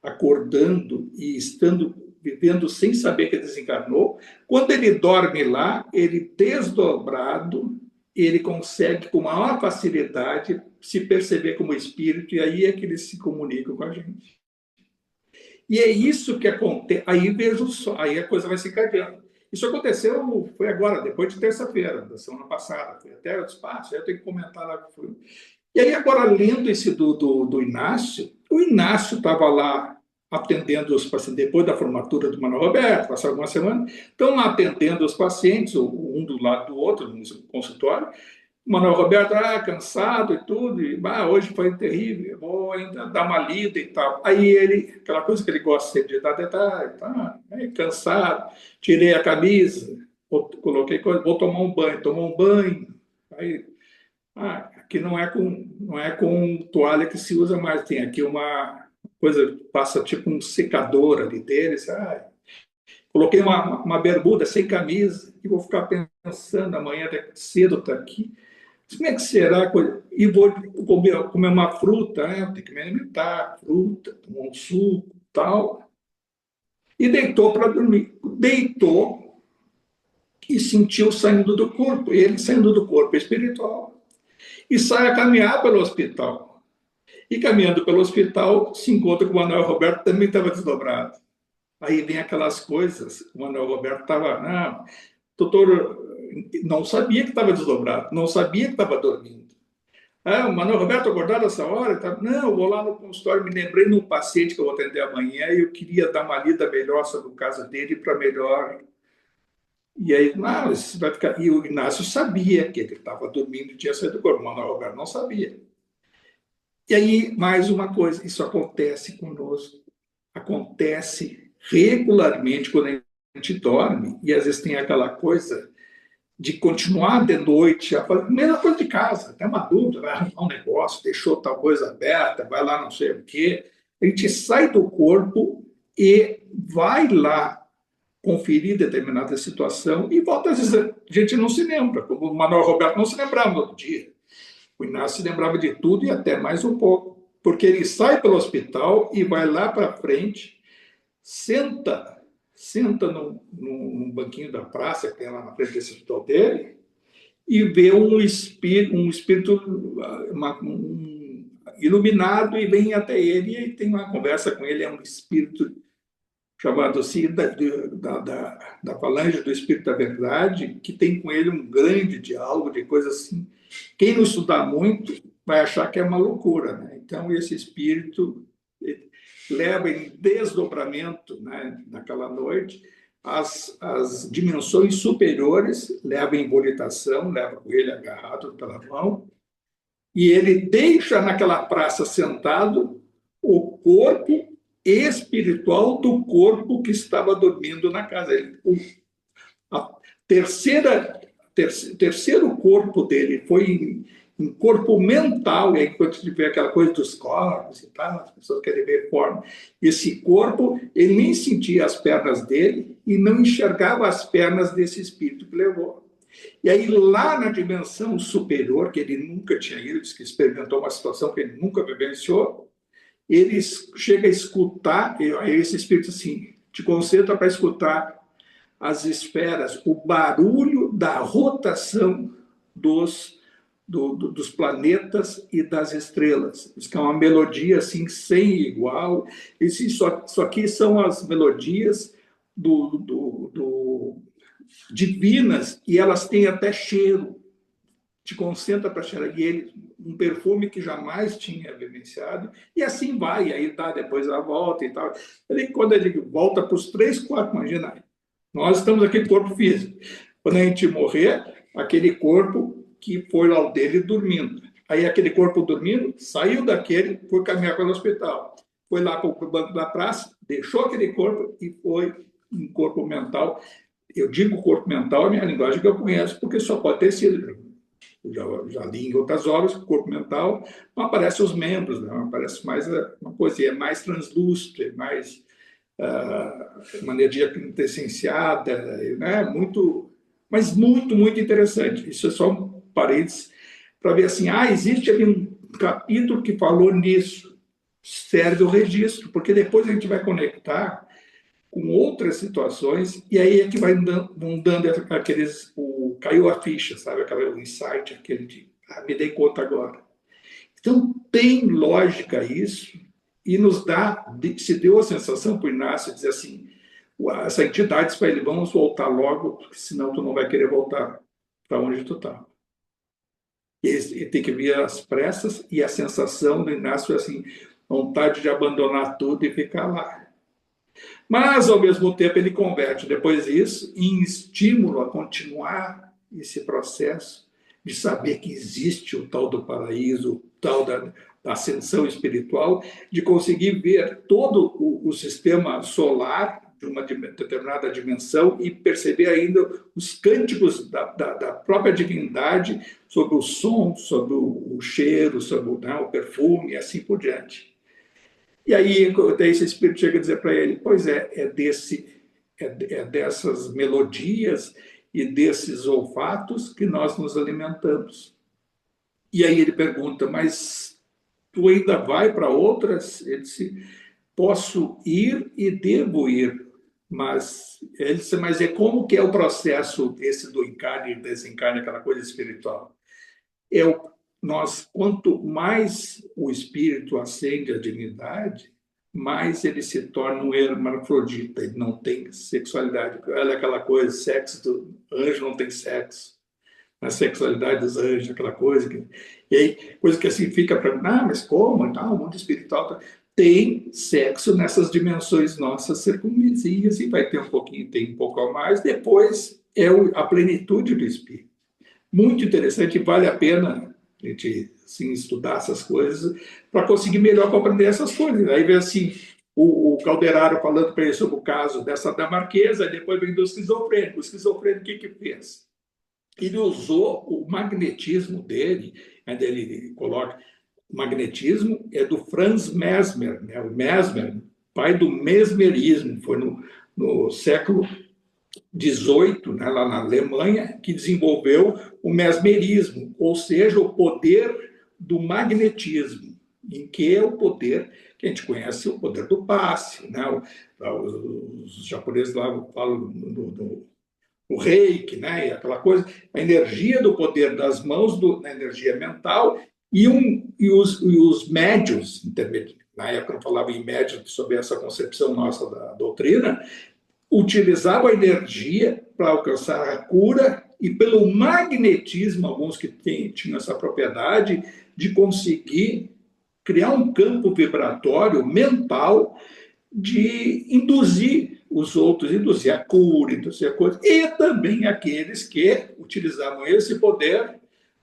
acordando e estando vivendo sem saber que desencarnou, quando ele dorme lá, ele desdobrado, ele consegue com maior facilidade se perceber como espírito, e aí é que ele se comunica com a gente. E é isso que acontece. Aí vejo só, aí a coisa vai se encadeando. Isso aconteceu, foi agora, depois de terça-feira, da semana passada, foi até o espaço, aí eu tenho que comentar lá que foi. E aí, agora, lendo esse do Inácio, o Inácio estava lá atendendo os pacientes, depois da formatura do Manuel Roberto, passou algumas semanas, estão lá atendendo os pacientes, um do lado do outro, no consultório. O Manuel Roberto, cansado e tudo, e hoje foi terrível, vou ainda dar uma lida e tal. Aí ele, aquela coisa que ele gosta sempre de dar detalhe, cansado, tirei a camisa, coloquei coisa, vou tomar um banho, tomou um banho. Aí, aqui não é com toalha que se usa mais, tem aqui uma coisa, passa tipo um secador ali deles. Coloquei uma bermuda sem camisa e vou ficar pensando, amanhã cedo está aqui. Como é que será? E vou comer uma fruta, tem que me alimentar, fruta, tomar um suco, tal. E deitou para dormir. Deitou e sentiu saindo do corpo, ele saindo do corpo espiritual. E sai a caminhar pelo hospital. E caminhando pelo hospital, se encontra com o Manuel Roberto, também estava desdobrado. Aí vem aquelas coisas, o Manuel Roberto estava, doutor, não sabia que estava desdobrado, não sabia que estava dormindo. O Manuel Roberto acordado essa hora? Não, eu vou lá no consultório, me lembrei de um paciente que eu vou atender amanhã e eu queria dar uma lida melhor sobre o caso dele para melhor. E aí, isso vai ficar. E o Inácio sabia que ele estava dormindo e tinha saído do corpo, o Manuel Roberto não sabia. E aí, mais uma coisa, isso acontece conosco, acontece regularmente quando a gente dorme, e às vezes tem aquela coisa de continuar de noite, a mesma coisa de casa, tem uma dúvida, vai arrumar um negócio, deixou tal coisa aberta, vai lá não sei o quê. A gente sai do corpo e vai lá conferir determinada situação e volta, às vezes a gente não se lembra, como o Manuel Roberto não se lembrava no outro dia. O Inácio se lembrava de tudo e até mais um pouco, porque ele sai pelo hospital e vai lá para frente, senta num banquinho da praça que tem lá na frente desse hospital dele e vê um espírito iluminado e vem até ele e tem uma conversa com ele, é um espírito chamado assim, da Falange do Espírito da Verdade, que tem com ele um grande diálogo de coisas assim. Quem não estudar muito vai achar que é uma loucura, né? Então, esse espírito leva em desdobramento, né, naquela noite, as dimensões superiores, leva em volitação, leva com ele agarrado pela mão, e ele deixa naquela praça sentado o corpo espiritual do corpo que estava dormindo na casa. A terceiro corpo dele foi em corpo mental, e aí quando a gente vê aquela coisa dos corpos e tal, as pessoas querem ver forma. Esse corpo, ele nem sentia as pernas dele e não enxergava as pernas desse espírito que levou. E aí, lá na dimensão superior, que ele nunca tinha ido, disse que experimentou uma situação que ele nunca vivenciou, ele chega a escutar, esse espírito assim, te concentra para escutar as esferas, o barulho da rotação dos planetas e das estrelas. Isso que é uma melodia assim, sem igual. Isso aqui são as melodias divinas, e elas têm até cheiro. Te concentra para cheirar, e ele, um perfume que jamais tinha vivenciado, e assim vai, e aí tá, depois ela volta e tal. Quando ele volta para os 3, 4, imagina, nós estamos aqui no corpo físico. Quando a gente morrer, aquele corpo que foi lá o dele dormindo. Aí aquele corpo dormindo, saiu daquele, foi caminhar pelo hospital. Foi lá para o banco da praça, deixou aquele corpo e foi um corpo mental. Eu digo corpo mental, é a minha linguagem que eu conheço, porque só pode ter sido. Já li em outras obras, corpo mental, não aparecem os membros, não aparece mais uma poesia, é mais translúcido, é mais uma energia quintessenciada, né? Muito, mas muito, muito interessante. Isso é só um parênteses para ver assim, existe ali um capítulo que falou nisso, serve o registro, porque depois a gente vai conectar com outras situações, e aí é que vão dando aqueles, caiu a ficha, sabe, aquele insight, aquele de, me dei conta agora. Então, tem lógica isso, e nos se deu a sensação para o Inácio dizer assim, essa entidade para ele, vamos voltar logo, porque senão tu não vai querer voltar para onde tu está. E tem que vir às pressas, e a sensação do Inácio é assim, vontade de abandonar tudo e ficar lá. Mas, ao mesmo tempo, ele converte depois isso em estímulo a continuar esse processo de saber que existe o tal do paraíso, o tal da ascensão espiritual, de conseguir ver todo o sistema solar de uma determinada dimensão e perceber ainda os cânticos da própria divindade sobre o som, sobre o cheiro, sobre o perfume e assim por diante. E aí, esse espírito chega a dizer para ele, pois é dessas melodias e desses olfatos que nós nos alimentamos. E aí ele pergunta, mas tu ainda vai para outras? Ele disse, posso ir e devo ir, mas ele disse, mas como que é o processo esse do encarne e desencarne, aquela coisa espiritual? Quanto mais o espírito ascende à divindade, mais ele se torna um hermafrodita, ele não tem sexualidade. Olha aquela coisa, sexo do anjo não tem sexo. A sexualidade dos anjos, aquela coisa. E aí, coisa que assim fica para mas como? O mundo espiritual tem sexo nessas dimensões nossas circunvizinhas, e vai ter um pouquinho, tem um pouco a mais, depois é a plenitude do espírito. Muito interessante, vale a pena a gente assim, estudar essas coisas para conseguir melhor compreender essas coisas. Aí vem assim, o Calderaro falando para ele sobre o caso dessa dinamarquesa, e depois vem do esquizofrênico. O esquizofrênico, o que fez? Ele usou o magnetismo dele, ainda ele coloca, o magnetismo é do Franz Mesmer, né? O Mesmer, pai do mesmerismo, foi no século 18, né, lá na Alemanha, que desenvolveu o mesmerismo, ou seja, o poder do magnetismo, em que é o poder que a gente conhece, o poder do passe. Né? Os japoneses lá falam do reiki, né? E aquela coisa, a energia do poder das mãos, na energia mental, e os médios na época não falava em médium sobre essa concepção nossa da doutrina, utilizavam a energia para alcançar a cura e pelo magnetismo, alguns que tinham essa propriedade de conseguir criar um campo vibratório mental de induzir os outros, induzir a cura, induzir a coisa, e também aqueles que utilizavam esse poder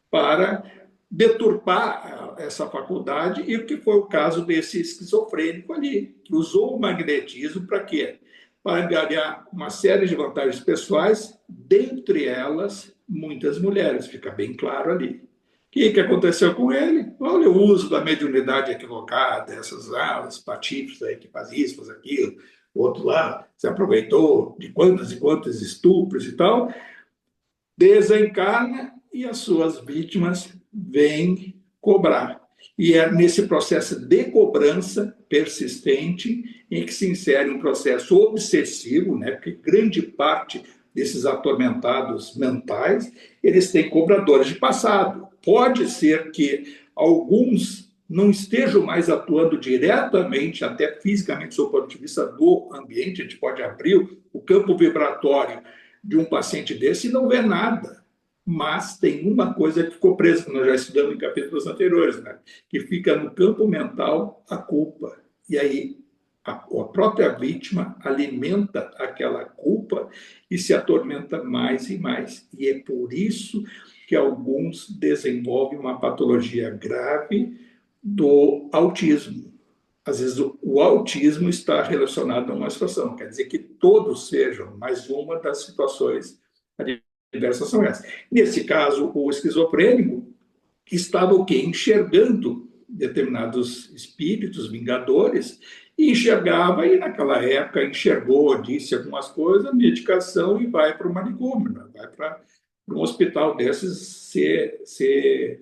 para deturpar essa faculdade, e o que foi o caso desse esquizofrênico ali, que usou o magnetismo para quê? Para ganhar uma série de vantagens pessoais, dentre elas, muitas mulheres, fica bem claro ali. O que aconteceu com ele? Olha o uso da mediunidade equivocada, essas alas, patifes aí que faz isso, faz aquilo, o outro lá se aproveitou de quantos e quantos estupros e tal, desencarna e as suas vítimas vêm cobrar. E é nesse processo de cobrança persistente em que se insere um processo obsessivo, né? Porque grande parte desses atormentados mentais, eles têm cobradores de passado. Pode ser que alguns não estejam mais atuando diretamente, até fisicamente, do ponto de vista do ambiente, a gente pode abrir o campo vibratório de um paciente desse e não vê nada. Mas tem uma coisa que ficou presa, que nós já estudamos em capítulos anteriores, né? Que fica no campo mental a culpa. E aí a própria vítima alimenta aquela culpa e se atormenta mais e mais. E é por isso que alguns desenvolvem uma patologia grave do autismo. Às vezes o autismo está relacionado a uma situação, quer dizer que todos sejam, mas uma das situações adversas são essas. Nesse caso, o esquizofrênico estava o quê? Enxergando determinados espíritos vingadores e enxergava, e naquela época enxergou, disse algumas coisas, medicação e vai para o manicômio, né? Vai para um hospital desses ser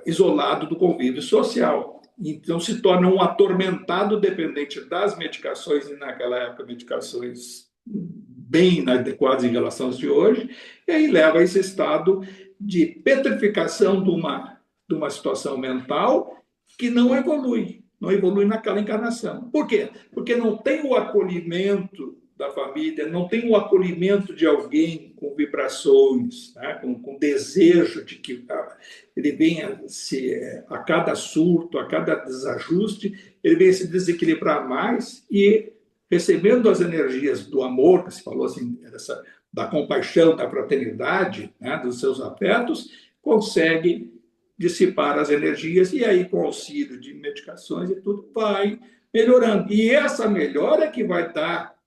isolado do convívio social. Então, se torna um atormentado dependente das medicações, e naquela época, medicações bem inadequadas em relação às de hoje, e aí leva a esse estado de petrificação de uma situação mental que não evolui naquela encarnação. Por quê? Porque não tem o acolhimento da família, não tem o acolhimento de alguém com vibrações, né? com desejo de que ele venha a cada surto, a cada desajuste, ele venha se desequilibrar mais e recebendo as energias do amor, que se falou assim, da compaixão, da fraternidade, né? Dos seus afetos, consegue dissipar as energias e aí com auxílio de medicações e tudo vai melhorando. E essa melhora é que vai dar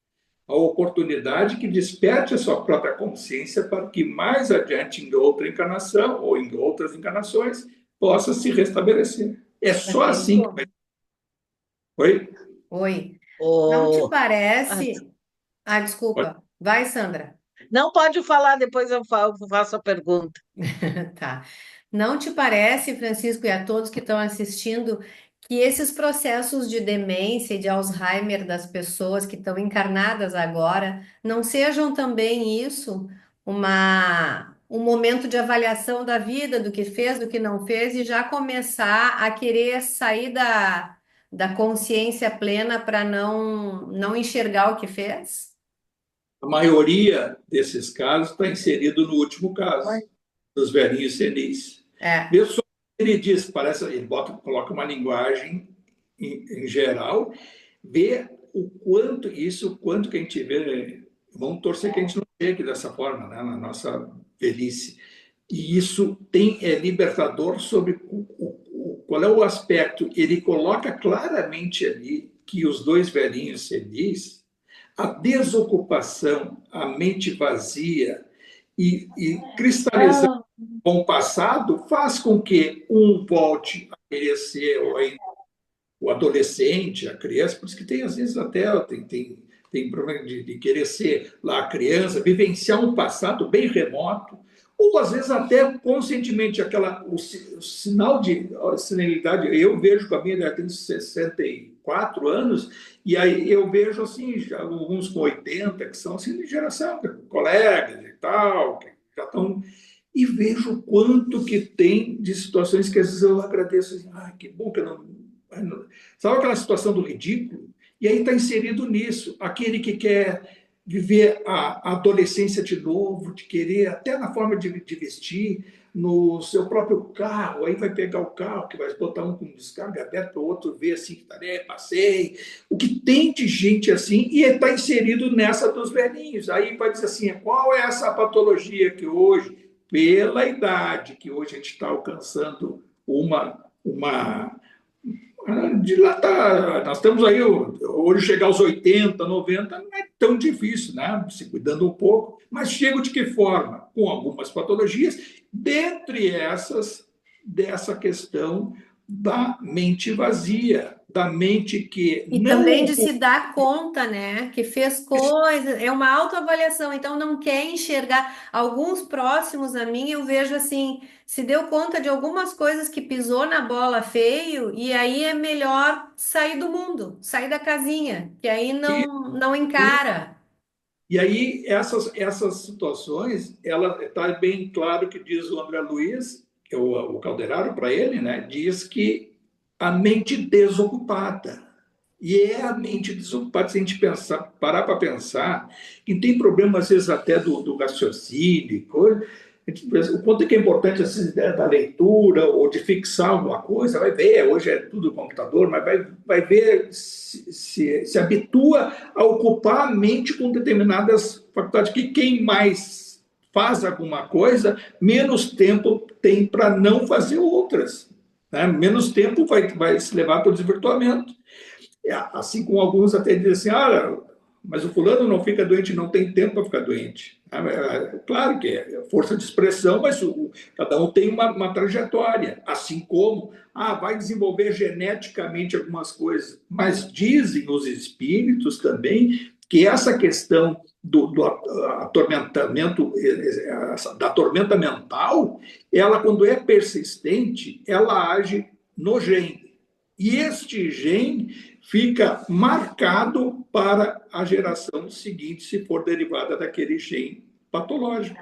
a oportunidade que desperte a sua própria consciência para que mais adiante, em outra encarnação ou em outras encarnações, possa se restabelecer. É só assim que vai. Oi? Oi. Não te Oh, parece... desculpa. Vai, Sandra. não pode falar, depois eu faço a pergunta. Tá. Não te parece, Francisco, e a todos que estão assistindo, que esses processos de demência e de Alzheimer das pessoas que estão encarnadas agora não sejam também isso um momento de avaliação da vida, do que fez, do que não fez, e já começar a querer sair da consciência plena para não enxergar o que fez? A maioria desses casos está inserido no último caso, dos velhinhos senis. Vê só, ele diz, ele coloca uma linguagem em geral, vê o quanto que a gente vê, vamos torcer que a gente não chegue dessa forma, né, na nossa velhice. E isso é libertador sobre qual é o aspecto. Ele coloca claramente ali que os dois velhinhos senis, a desocupação, a mente vazia e cristalização com o passado faz com que um volte a querer ser o adolescente, a criança, por isso que tem, às vezes, até tem problema de querer ser lá a criança, vivenciar um passado bem remoto, ou às vezes até conscientemente o sinal de senilidade. Eu vejo com a minha idade, eu tenho 64 anos, e aí eu vejo assim, já alguns com 80, que são assim de geração, colegas e tal, que já estão. E vejo o quanto que tem de situações que às vezes eu agradeço, assim, que bom que eu não Sabe aquela situação do ridículo? E aí está inserido nisso, aquele que quer viver a adolescência de novo, de querer, até na forma de vestir, no seu próprio carro, aí vai pegar o carro, que vai botar um com descarga aberta, o outro vê assim, que tá, passei. O que tem de gente assim, e está inserido nessa dos velhinhos. Aí vai dizer assim, qual é essa patologia que hoje, pela idade que hoje a gente está alcançando uma dilatar. Nós estamos aí, hoje chegar aos 80, 90, não é tão difícil, né? Se cuidando um pouco, mas chego de que forma? Com algumas patologias, dentre essas, dessa questão da mente vazia, da mente que E não. também de se dar conta, né, que fez coisas, é uma autoavaliação, então não quer enxergar. Alguns próximos a mim, eu vejo assim, se deu conta de algumas coisas que pisou na bola feio, e aí é melhor sair do mundo, sair da casinha, que aí não encara. E aí, essas situações, ela está bem claro que diz o André Luiz, que é o Calderaro para ele, né, diz que a mente desocupada. E é a mente desocupada, se a gente parar para pensar, que tem problema, às vezes, até do raciocínio, coisa, o quanto é que é importante essa ideia da leitura ou de fixar alguma coisa, vai ver, hoje é tudo computador, mas vai ver, se habitua a ocupar a mente com determinadas faculdades, que quem mais faz alguma coisa, menos tempo tem para não fazer outras. Né? Menos tempo vai se levar para o desvirtuamento. Assim como alguns até dizem assim, mas o fulano não fica doente, não tem tempo para ficar doente. Claro que é força de expressão, mas cada um tem uma trajetória. Assim como, vai desenvolver geneticamente algumas coisas. Mas dizem os espíritos também que essa questão do atormentamento, da tormenta mental, ela, quando é persistente, ela age no gene. E este gene fica marcado para a geração seguinte, se for derivada daquele gene patológico.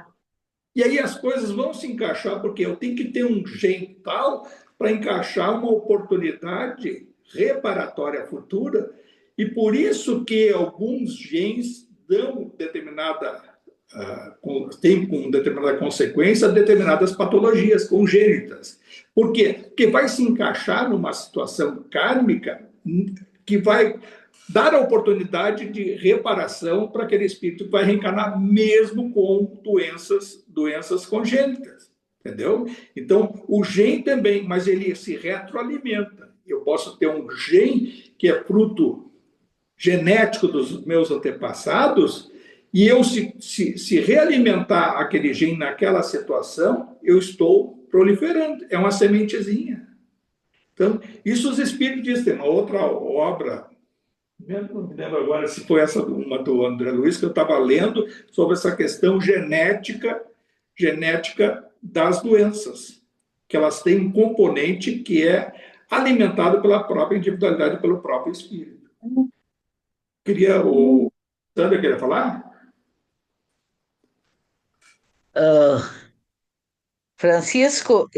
E aí as coisas vão se encaixar, porque eu tenho que ter um gene tal para encaixar uma oportunidade reparatória futura, e por isso que alguns genes dão tem com determinada consequência determinadas patologias congênitas. Por quê? Porque vai se encaixar numa situação kármica que vai dar a oportunidade de reparação para aquele espírito que vai reencarnar mesmo com doenças congênitas, entendeu? Então, o gene também, mas ele se retroalimenta. Eu posso ter um gene que é fruto genético dos meus antepassados, e eu, se realimentar aquele gene naquela situação, eu estou proliferando. É uma sementezinha. Então, isso os espíritos dizem. Tem uma outra obra, não me lembro agora se foi essa uma do André Luiz, que eu estava lendo sobre essa questão genética das doenças, que elas têm um componente que é alimentado pela própria individualidade, pelo próprio espírito. O Sandra queria falar? Francisco,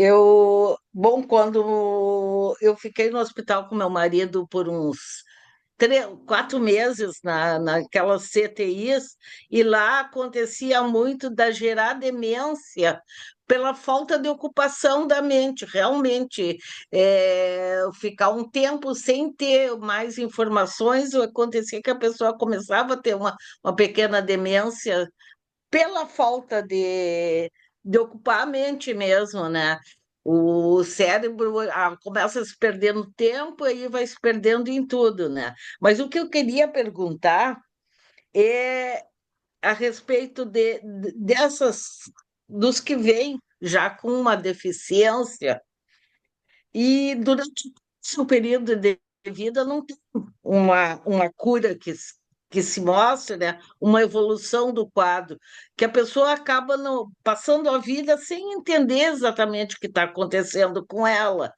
quando eu fiquei no hospital com meu marido por uns 4 meses naquelas CTIs, e lá acontecia muito da gerar demência pela falta de ocupação da mente, realmente. Ficar um tempo sem ter mais informações, acontecia que a pessoa começava a ter uma pequena demência pela falta de ocupar a mente mesmo, né? O cérebro começa a se perder no tempo e vai se perdendo em tudo, né? Mas o que eu queria perguntar é a respeito dessas, dos que vêm já com uma deficiência e durante o seu período de vida não tem uma cura que se mostre, né? Uma evolução do quadro, que a pessoa acaba passando a vida sem entender exatamente o que está acontecendo com ela.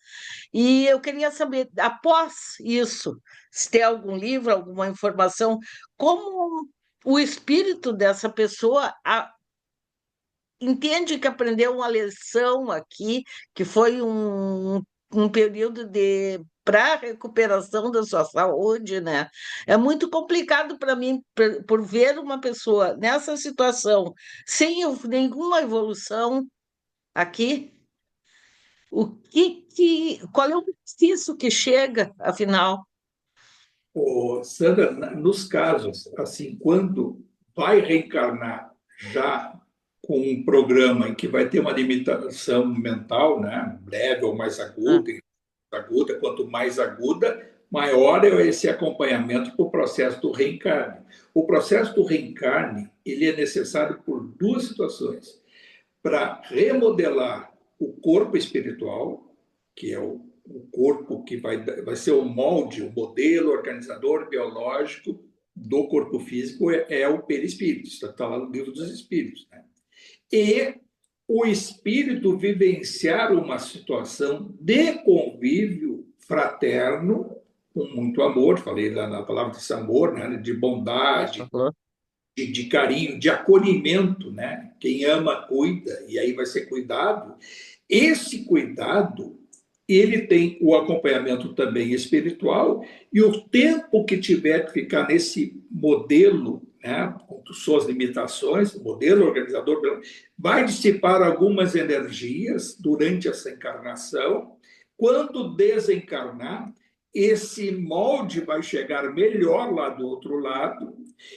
E eu queria saber, após isso, se tem algum livro, alguma informação, como o espírito dessa pessoa entende que aprendeu uma lição aqui, que foi um período de para a recuperação da sua saúde, né? É muito complicado para mim por ver uma pessoa nessa situação sem nenhuma evolução aqui. Qual é o benefício que chega, afinal? Sandra, nos casos, assim, quando vai reencarnar já com um programa em que vai ter uma limitação mental, né, breve ou mais Ah, aguda, quanto mais aguda, maior é esse acompanhamento para o processo do reencarne. O processo do reencarne, ele é necessário por duas situações: para remodelar o corpo espiritual, que é o corpo que vai ser o molde, o modelo organizador biológico do corpo físico, é o perispírito, está lá no livro dos espíritos, né? E o espírito vivenciar uma situação de convívio fraterno, com muito amor, falei lá na palavra desse amor, né, de bondade, falou. de carinho, de acolhimento, né? Quem ama, cuida, e aí vai ser cuidado. Esse cuidado, ele tem o acompanhamento também espiritual, e o tempo que tiver que ficar nesse modelo, né, com suas limitações, o modelo organizador, vai dissipar algumas energias durante essa encarnação. Quando desencarnar, esse molde vai chegar melhor lá do outro lado,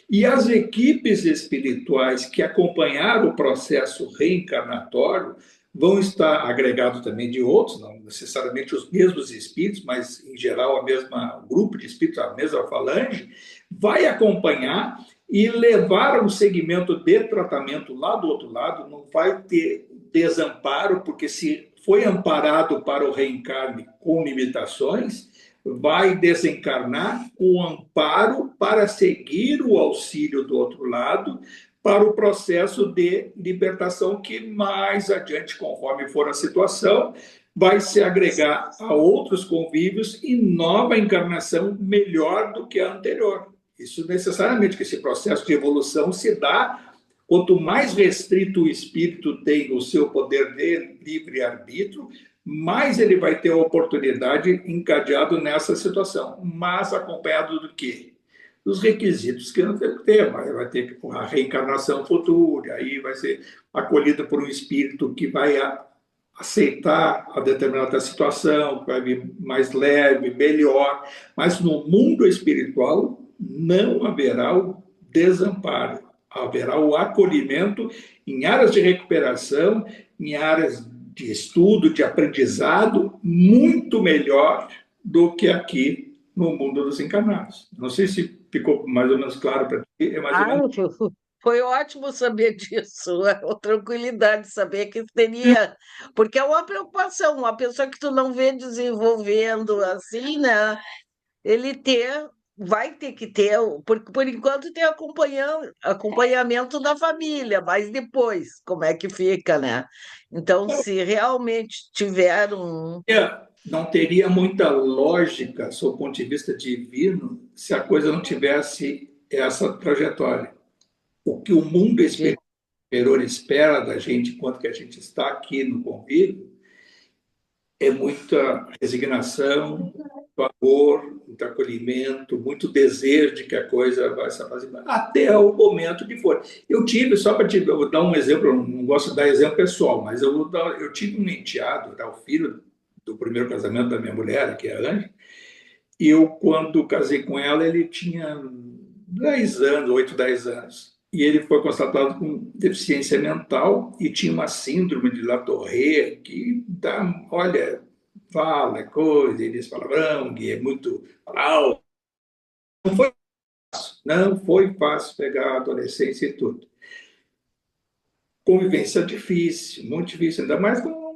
e as equipes espirituais que acompanharam o processo reencarnatório vão estar agregados também de outros, não necessariamente os mesmos espíritos, mas em geral o grupo de espíritos, a mesma falange, vai acompanhar e levar um segmento de tratamento lá do outro lado. Não vai ter desamparo, porque se foi amparado para o reencarne com limitações, vai desencarnar com amparo para seguir o auxílio do outro lado, para o processo de libertação que mais adiante, conforme for a situação, vai se agregar a outros convívios e nova encarnação melhor do que a anterior. Isso necessariamente, que esse processo de evolução se dá quanto mais restrito o espírito tem o seu poder de livre-arbítrio, mais ele vai ter a oportunidade encadeado nessa situação, mas acompanhado do quê? Dos requisitos que não tem que ter, mas vai ter a reencarnação futura, aí vai ser acolhido por um espírito que vai aceitar a determinada situação, que vai vir mais leve, melhor, mas no mundo espiritual não haverá o desamparo, haverá o acolhimento em áreas de recuperação, em áreas de estudo, de aprendizado, muito melhor do que aqui no mundo dos encarnados. Não sei se ficou mais ou menos claro para ti, é mais ou Ah, menos. foi ótimo saber disso, é uma tranquilidade saber que teria, porque é uma preocupação, uma pessoa que tu não vê desenvolvendo assim, né? Ele vai ter que ter, porque por enquanto tem acompanhamento da família, mas depois, como é que fica, né? Então, se realmente tiver um. Não teria muita lógica, sob o ponto de vista divino, se a coisa não tivesse essa trajetória. O que o mundo superior espera da gente, enquanto que a gente está aqui no convívio, é muita resignação, muito amor, muito acolhimento, muito desejo de que a coisa vai se aproximar, até o momento que for. Eu tive, só para te eu vou dar um exemplo, eu não gosto de dar exemplo pessoal, mas eu tive um enteado, era o filho do primeiro casamento da minha mulher, que é a Ângela, e eu, quando casei com ela, ele tinha 10 anos, 8, 10 anos. E ele foi constatado com deficiência mental e tinha uma síndrome de La Torre, que dá, olha, fala coisa, ele diz palavrão, que é muito alto. Não foi fácil pegar a adolescência e tudo. Convivência difícil, muito difícil, ainda mais com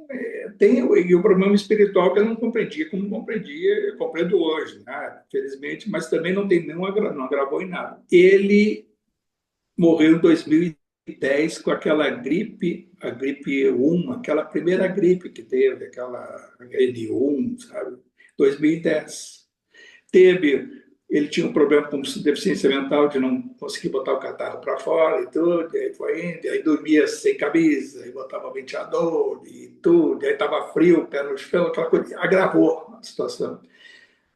tem o problema espiritual que eu não compreendia como compreendia, eu compreendo hoje, né? Felizmente, mas também não agravou em nada. Ele morreu em 2010 com aquela gripe, a gripe 1, aquela primeira gripe que teve, aquela N1, sabe? 2010. Ele tinha um problema com deficiência mental de não conseguir botar o catarro para fora e tudo, e aí foi indo, aí dormia sem camisa, aí botava ventilador e tudo, e aí estava frio, pé no chão, aquela coisa, agravou a situação.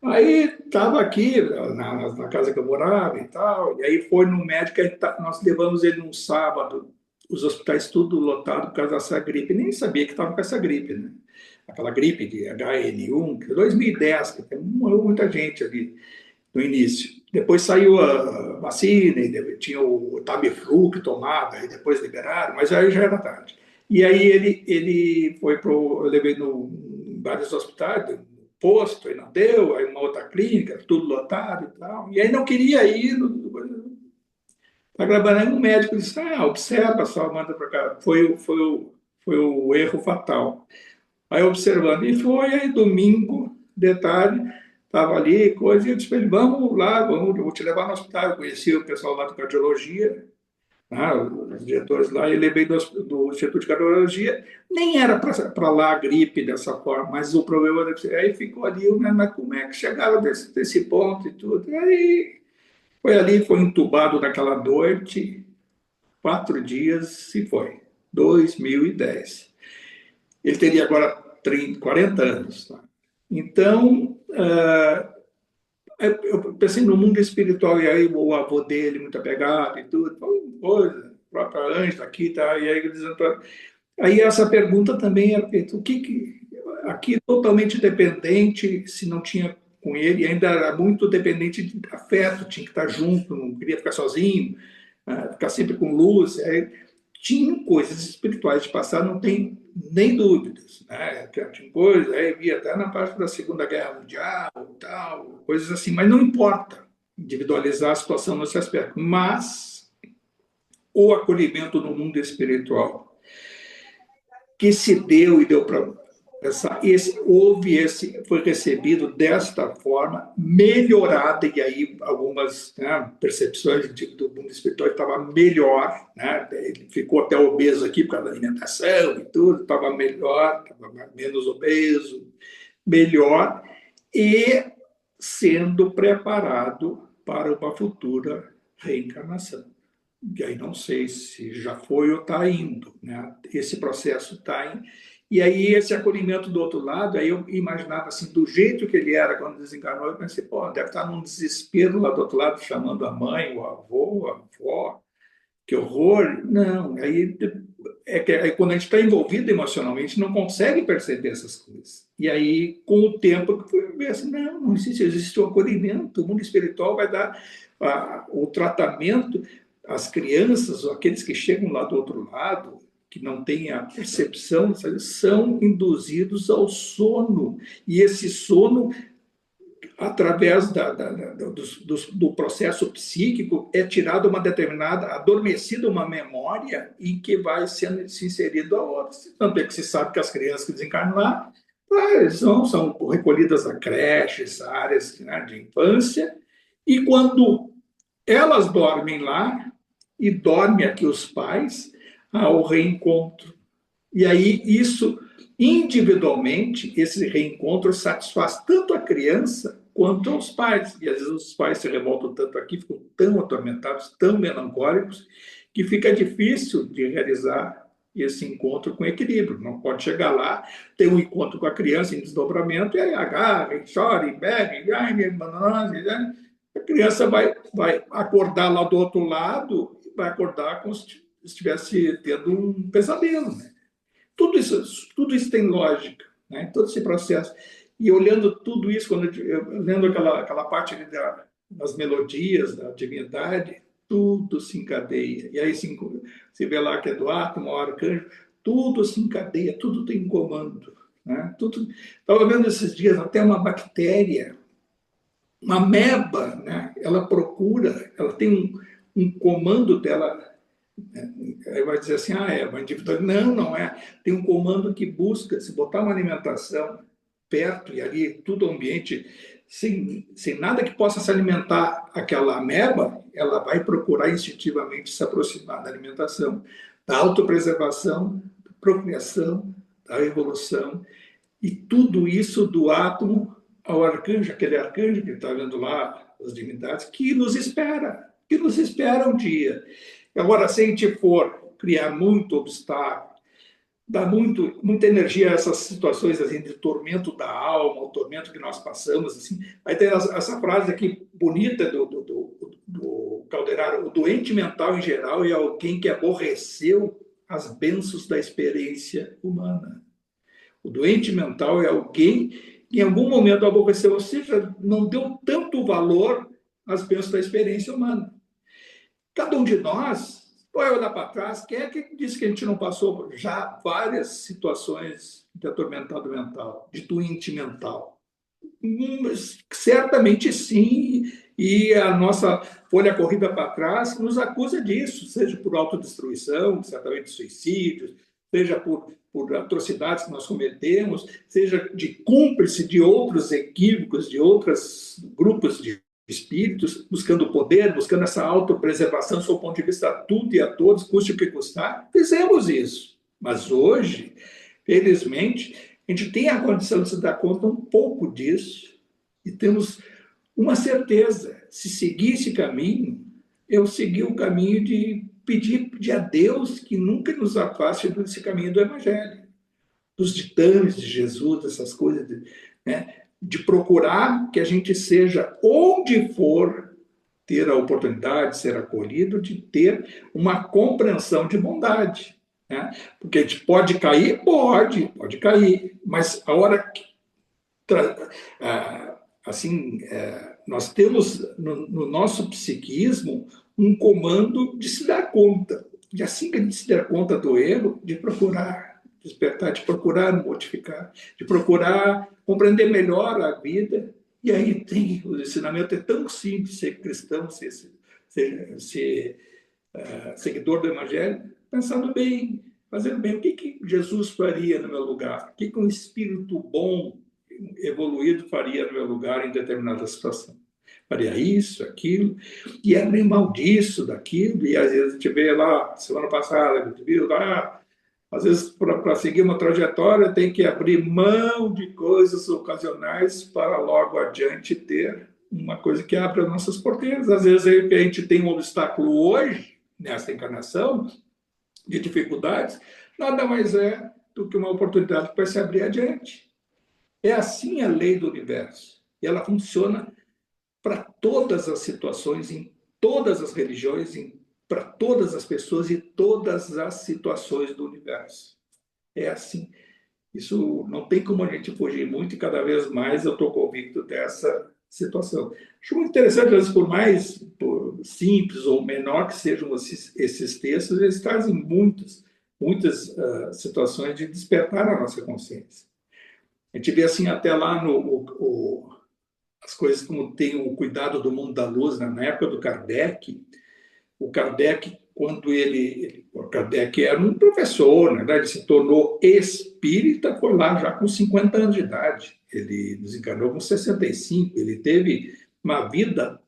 Aí estava aqui na casa que eu morava e tal, e aí foi no médico, nós levamos ele num sábado, os hospitais tudo lotado por causa dessa gripe, nem sabia que estava com essa gripe, né? Aquela gripe de HN1, que é 2010, que morreu muita gente ali no início. Depois saiu a vacina, e tinha o Tamiflu que tomava, e depois liberaram, mas aí já era tarde. E aí ele foi pro, eu levei em vários hospitais, no posto, e não deu, aí uma outra clínica, tudo lotado e tal. E aí não queria ir, está gravando aí um médico disse, observa só, manda para cá. Foi o erro fatal. Aí observando, e foi aí domingo, detalhe, estava ali, coisa, e eu disse para ele, vamos lá, eu vou te levar no hospital. Eu conheci o pessoal lá de cardiologia, né, os diretores lá, e levei do Instituto de Cardiologia. Nem era para lá a gripe dessa forma, mas o problema aí ficou ali, mas como é que chegaram desse ponto e tudo? E aí foi ali, foi entubado naquela noite, 4 dias e foi, 2010. Ele teria agora 30, 40 anos. Tá? Então, eu pensei no mundo espiritual, e aí o avô dele, muito apegado e tudo, coisa, a própria Ângela aqui, tá? E aí dizendo aí essa pergunta também era feita, aqui totalmente dependente, se não tinha com ele, ainda era muito dependente de afeto, tinha que estar junto, não queria ficar sozinho, ficar sempre com luz, aí, tinham coisas espirituais de passado, não tem nem dúvidas. Né? Tinha coisas, aí via até na parte da Segunda Guerra Mundial, tal, coisas assim, mas não importa individualizar a situação nesse aspecto. Mas o acolhimento no mundo espiritual que se deu e deu para foi recebido desta forma, melhorada, e aí algumas, né, percepções do mundo espiritual estava melhor, né, ele ficou até obeso aqui por causa da alimentação e tudo, estava melhor, estava menos obeso, melhor, e sendo preparado para uma futura reencarnação. E aí não sei se já foi ou está indo, né? Esse processo está indo. E aí esse acolhimento do outro lado, aí eu imaginava assim, do jeito que ele era quando desencarnou, eu pensei, pô, deve estar num desespero lá do outro lado, chamando a mãe, o avô, a avó, que horror. Não, aí quando a gente está envolvido emocionalmente, não consegue perceber essas coisas. E aí, com o tempo, eu fui ver assim, não existe o acolhimento, o mundo espiritual vai dar o tratamento às crianças, ou aqueles que chegam lá do outro lado, que não têm a percepção, são induzidos ao sono. E esse sono através do processo psíquico, é tirada uma determinada, adormecida uma memória em que vai sendo se inserido a outra. Tanto é que se sabe que as crianças que desencarnam lá, são recolhidas a creches, áreas, né, de infância, e quando elas dormem lá, e dormem aqui os pais, há o reencontro. E aí isso individualmente, esse reencontro satisfaz tanto a criança quanto aos pais. E às vezes os pais se revoltam tanto aqui, ficam tão atormentados, tão melancólicos, que fica difícil de realizar esse encontro com equilíbrio. Não pode chegar lá, ter um encontro com a criança em desdobramento, e aí agarra, e chora, e bebe, a criança vai acordar lá do outro lado, vai acordar como se estivesse tendo um pesadelo, né? Tudo isso tem lógica, né? Todo esse processo. E olhando tudo isso, quando eu lendo aquela parte ali das melodias, da divindade, tudo se encadeia. E aí se vê lá que é do átomo, o arcanjo, tudo se encadeia, tudo tem comando. Né? Estava vendo esses dias até uma bactéria, uma ameba, né? Ela tem um comando dela. Aí vai dizer assim, é uma individualidade. Não é. Tem um comando que busca, se botar uma alimentação perto e ali, tudo ambiente, sem nada que possa se alimentar aquela ameba, ela vai procurar instintivamente se aproximar da alimentação, da autopreservação, da procriação, da evolução, e tudo isso do átomo ao arcanjo, aquele arcanjo que está vendo lá, as divindades, que nos espera um dia. Agora, se a gente for criar muito obstáculo, dá muita energia a essas situações assim, de tormento da alma, o tormento que nós passamos. Assim. Aí tem essa frase aqui bonita do Calderaro: o doente mental em geral é alguém que aborreceu as bênçãos da experiência humana. O doente mental é alguém que em algum momento aborreceu, ou seja, não deu tanto valor às bênçãos da experiência humana. Cada um de nós vai olhar para trás. Quem é que disse que a gente não passou já várias situações de atormentado mental, de doente mental? Certamente sim, e a nossa folha corrida para trás nos acusa disso, seja por autodestruição, certamente suicídios, seja por atrocidades que nós cometemos, seja de cúmplice de outros equívocos, de outros grupos de espíritos, buscando poder, buscando essa autopreservação, do seu ponto de vista, a tudo e a todos, custe o que custar. Fizemos isso. Mas hoje, felizmente, a gente tem a condição de se dar conta um pouco disso e temos uma certeza: se seguir esse caminho, eu segui o caminho de pedir a Deus que nunca nos afaste desse caminho do Evangelho, dos ditames de Jesus, dessas coisas, né? De procurar que a gente seja, onde for, ter a oportunidade de ser acolhido, de ter uma compreensão de bondade. Né? Porque a gente pode cair, pode cair, mas a hora que assim, nós temos no nosso psiquismo um comando de se dar conta, de assim que a gente se der conta do erro, de procurar despertar, de procurar modificar, de procurar compreender melhor a vida. E aí tem o ensinamento, é tão simples ser cristão, ser seguidor do Evangelho, pensando bem, fazendo bem. O que Jesus faria no meu lugar? O que um espírito bom, evoluído, faria no meu lugar em determinada situação? Faria isso, aquilo, e abrir mão disso, daquilo, e às vezes a gente vê lá, semana passada, a gente viu lá, às vezes para seguir uma trajetória tem que abrir mão de coisas ocasionais para logo adiante ter uma coisa que abre as nossas porteiras. Às vezes a gente tem um obstáculo hoje, nessa encarnação, de dificuldades, nada mais é do que uma oportunidade para se abrir adiante. É assim a lei do universo. E ela funciona para todas as situações, em todas as religiões, para todas as pessoas e todas as situações do universo. É assim. Isso não tem como a gente fugir muito e cada vez mais eu estou convicto dessa situação. Acho muito interessante, às vezes, por mais simples ou menor que sejam esses textos, eles trazem muitas situações de despertar a nossa consciência. A gente vê assim até lá as coisas como tem o cuidado do mundo da luz, né? Na época do Kardec, o Kardec, quando o Kardec era um professor, né? Ele se tornou espírita, foi lá já com 50 anos de idade. Ele desencarnou com 65, ele teve uma vida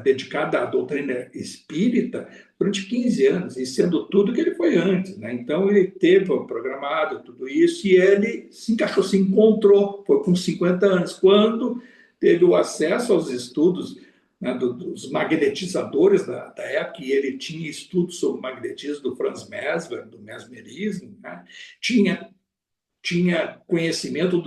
dedicada à doutrina espírita durante 15 anos, e sendo tudo que ele foi antes. Né? Então, ele teve programado tudo isso, e ele se encaixou, se encontrou, foi com 50 anos, quando teve o acesso aos estudos, né, dos magnetizadores da época, e ele tinha estudos sobre o magnetismo do Franz Mesmer, do mesmerismo, né? tinha conhecimento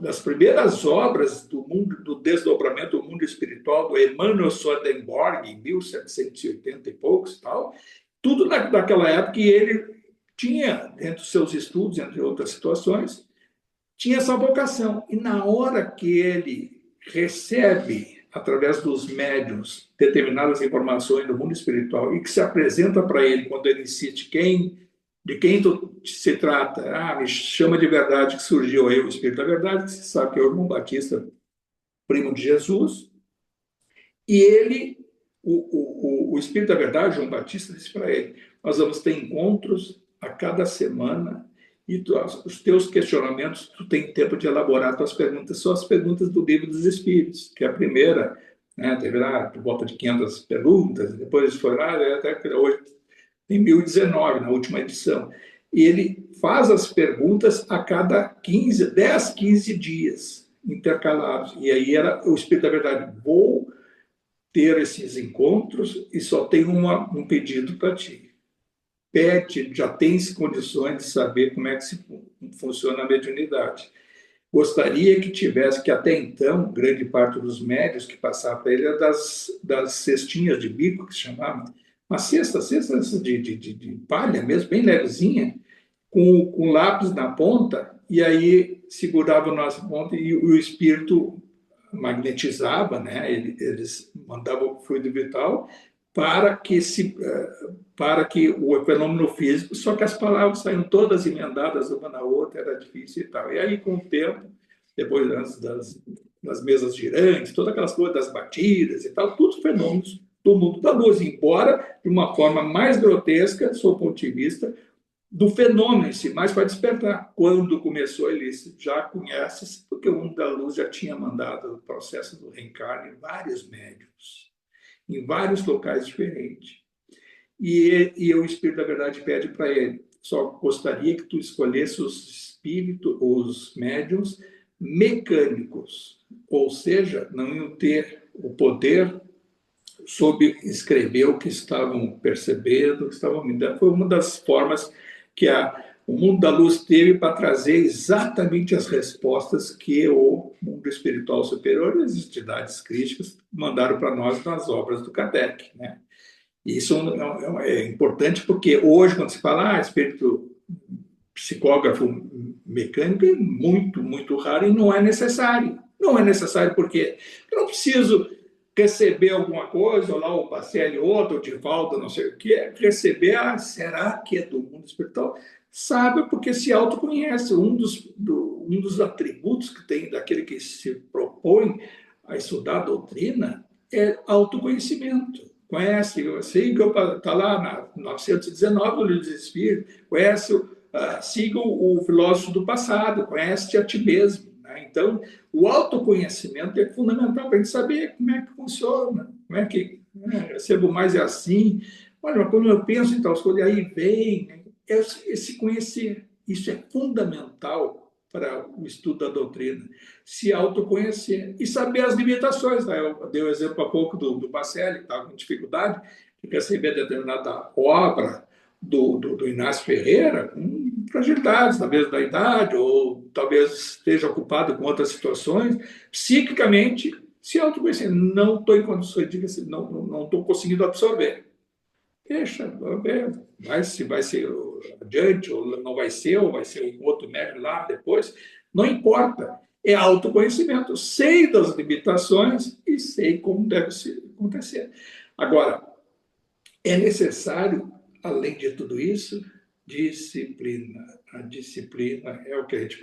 das primeiras obras do mundo, do desdobramento do mundo espiritual, do Emmanuel Swedenborg, em 1780 e poucos, tal, tudo naquela época, e ele tinha, dentro dos seus estudos, entre outras situações, tinha essa vocação. E na hora que ele recebe, através dos médiuns, determinadas informações do mundo espiritual, e que se apresenta para ele, quando ele insiste de quem se trata, me chama de verdade, que surgiu aí o Espírito da Verdade, que você sabe que é o João Batista, primo de Jesus, e ele, o Espírito da Verdade, João Batista, disse para ele: nós vamos ter encontros a cada semana, e os teus questionamentos, tu tem tempo de elaborar tuas perguntas, são as perguntas do Livro dos Espíritos, que é a primeira, né, teve lá por volta de 500 perguntas, depois foi lá, até hoje, em 1019, na última edição. E ele faz as perguntas a cada 10, 15 dias, intercalados. E aí era o Espírito da Verdade: vou ter esses encontros e só tenho um pedido para ti. PET já tem condições de saber como é que funciona a mediunidade. Gostaria que tivesse, que até então, grande parte dos médios que passavam para ele era das cestinhas de bico, que se chamava, uma cesta de palha mesmo, bem levezinha, com lápis na ponta, e aí segurava a nossa ponta e o espírito magnetizava, né? Eles mandavam o fluido vital para que o fenômeno físico, só que as palavras saíam todas emendadas uma na outra, era difícil e tal. E aí, com o tempo, depois das mesas girantes, todas aquelas coisas das batidas e tal, todos fenômenos do mundo da luz, embora de uma forma mais grotesca, do seu ponto de vista, do fenômeno em si, mas para despertar. Quando começou, ele já conhece, porque o mundo da luz já tinha mandado o processo do reencarne em vários médiums, em vários locais diferentes. E o Espírito da Verdade pede para ele, só gostaria que tu escolhesse os espíritos, os médiums mecânicos, ou seja, não iam ter o poder sobre escrever o que estavam percebendo, o que estavam me dando. Foi uma das formas que o mundo da luz teve para trazer exatamente as respostas que o mundo espiritual superior e as entidades críticas mandaram para nós nas obras do Kardec, né? Isso é importante porque hoje, quando se fala espírito psicógrafo mecânico, é muito, muito raro e não é necessário. Não é necessário porque eu não preciso receber alguma coisa, ou lá o Pacelli, outro, o Divaldo, não sei o quê, receber, será que é do mundo espiritual? Sabe, porque se autoconhece. Um dos atributos que tem daquele que se propõe a estudar a doutrina é autoconhecimento. Conhece, eu sei que está lá na 919 do Livro dos Espíritos, conhece, siga o filósofo do passado, conhece-te a ti mesmo. Né? Então, o autoconhecimento é fundamental para a gente saber como é que funciona, como é que recebo mais é assim. Olha, quando eu penso em tal coisa, aí vem, né? Esse conhecer, isso é fundamental para o estudo da doutrina, se autoconhecer e saber as limitações. Né? Eu dei o exemplo há pouco do Bacelli, que estava com dificuldade de receber determinada obra do Inácio Ferreira, com fragilidades, talvez da idade, ou talvez esteja ocupado com outras situações, psiquicamente se autoconhecer. Não estou em condições de não estou conseguindo absorver. Deixa, vamos ver, se vai ser adiante, ou não vai ser, ou vai ser um outro médio lá depois, não importa. É autoconhecimento. Sei das limitações e sei como deve acontecer. Agora, é necessário, além de tudo isso, disciplina. A disciplina é o que a gente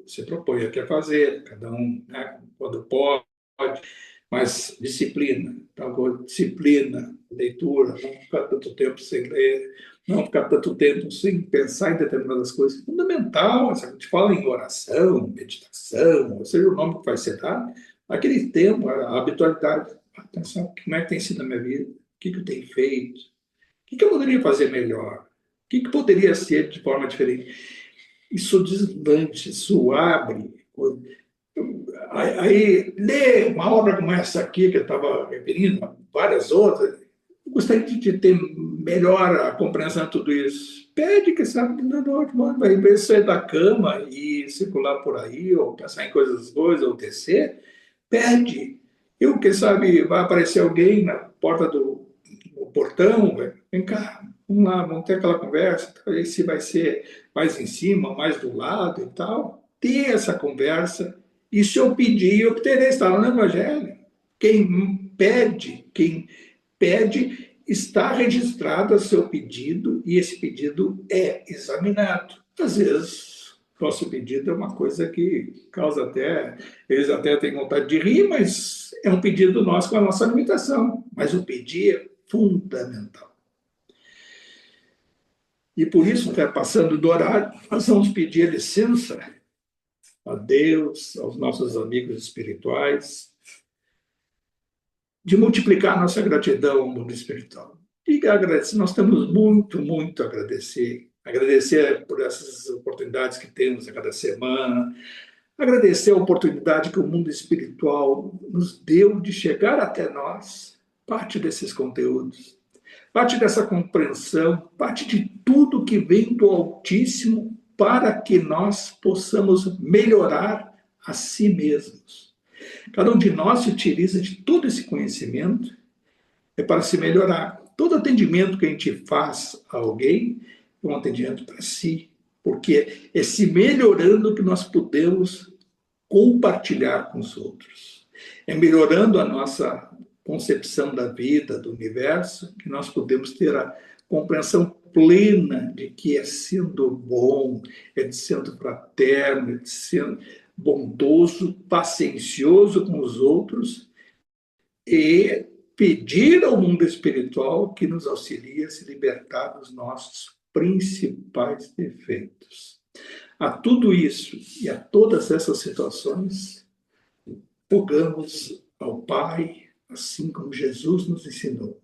se propõe aqui a fazer, cada um, né, quando pode, mas disciplina. Então, disciplina, leitura, não ficar tanto tempo sem ler, não ficar tanto tempo sem pensar em determinadas coisas. Fundamental, a gente fala em oração, meditação, ou seja, o nome que vai ser dado, aquele tempo, a habitualidade, atenção, como é que tem sido a minha vida? O que eu tenho feito? O que eu poderia fazer melhor? O que poderia ser de forma diferente? Isso deslanche, isso abre. Aí, ler uma obra como essa aqui, que eu estava referindo, várias outras, eu gostaria de ter melhor a compreensão de tudo isso. Pede que sabe, vai em vez de sair da cama e circular por aí, ou pensar em coisas boas, ou descer, pede. Quem sabe, vai aparecer alguém na porta do portão, vem cá, vamos lá, vamos ter aquela conversa, talvez se vai ser mais em cima, mais do lado e tal. Ter essa conversa, e se eu pedir, eu obterei, está lá no Evangelho. Quem pede, está registrado a seu pedido, e esse pedido é examinado. Às vezes, nosso pedido é uma coisa que causa eles até têm vontade de rir, mas é um pedido nosso com a nossa limitação. Mas o pedir é fundamental. E por isso, até passando do horário, nós vamos pedir licença a Deus, aos nossos amigos espirituais, de multiplicar nossa gratidão ao mundo espiritual. E agradecer, nós temos muito, muito a agradecer. Agradecer por essas oportunidades que temos a cada semana, agradecer a oportunidade que o mundo espiritual nos deu de chegar até nós, parte desses conteúdos. parte dessa compreensão, parte de tudo que vem do Altíssimo para que nós possamos melhorar a si mesmos. Cada um de nós se utiliza de todo esse conhecimento para se melhorar. Todo atendimento que a gente faz a alguém é um atendimento para si, porque é se melhorando que nós podemos compartilhar com os outros. É melhorando a nossa concepção da vida, do universo, que nós podemos ter a compreensão plena de que é sendo bom, é sendo fraterno, é sendo bondoso, paciencioso com os outros e pedir ao mundo espiritual que nos auxilie a se libertar dos nossos principais defeitos. A tudo isso e a todas essas situações, rogamos ao Pai, assim como Jesus nos ensinou.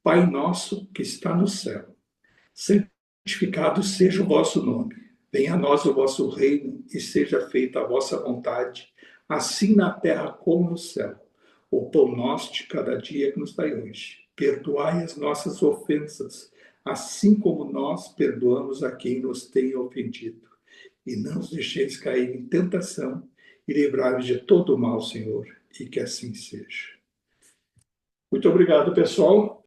Pai nosso que está no céu, santificado seja o vosso nome. Venha a nós o vosso reino e seja feita a vossa vontade, assim na terra como no céu. O pão nosso de cada dia que nos dai hoje. Perdoai as nossas ofensas, assim como nós perdoamos a quem nos tem ofendido. E não nos deixeis cair em tentação, e livrai-nos de todo o mal, Senhor, e que assim seja. Muito obrigado, pessoal.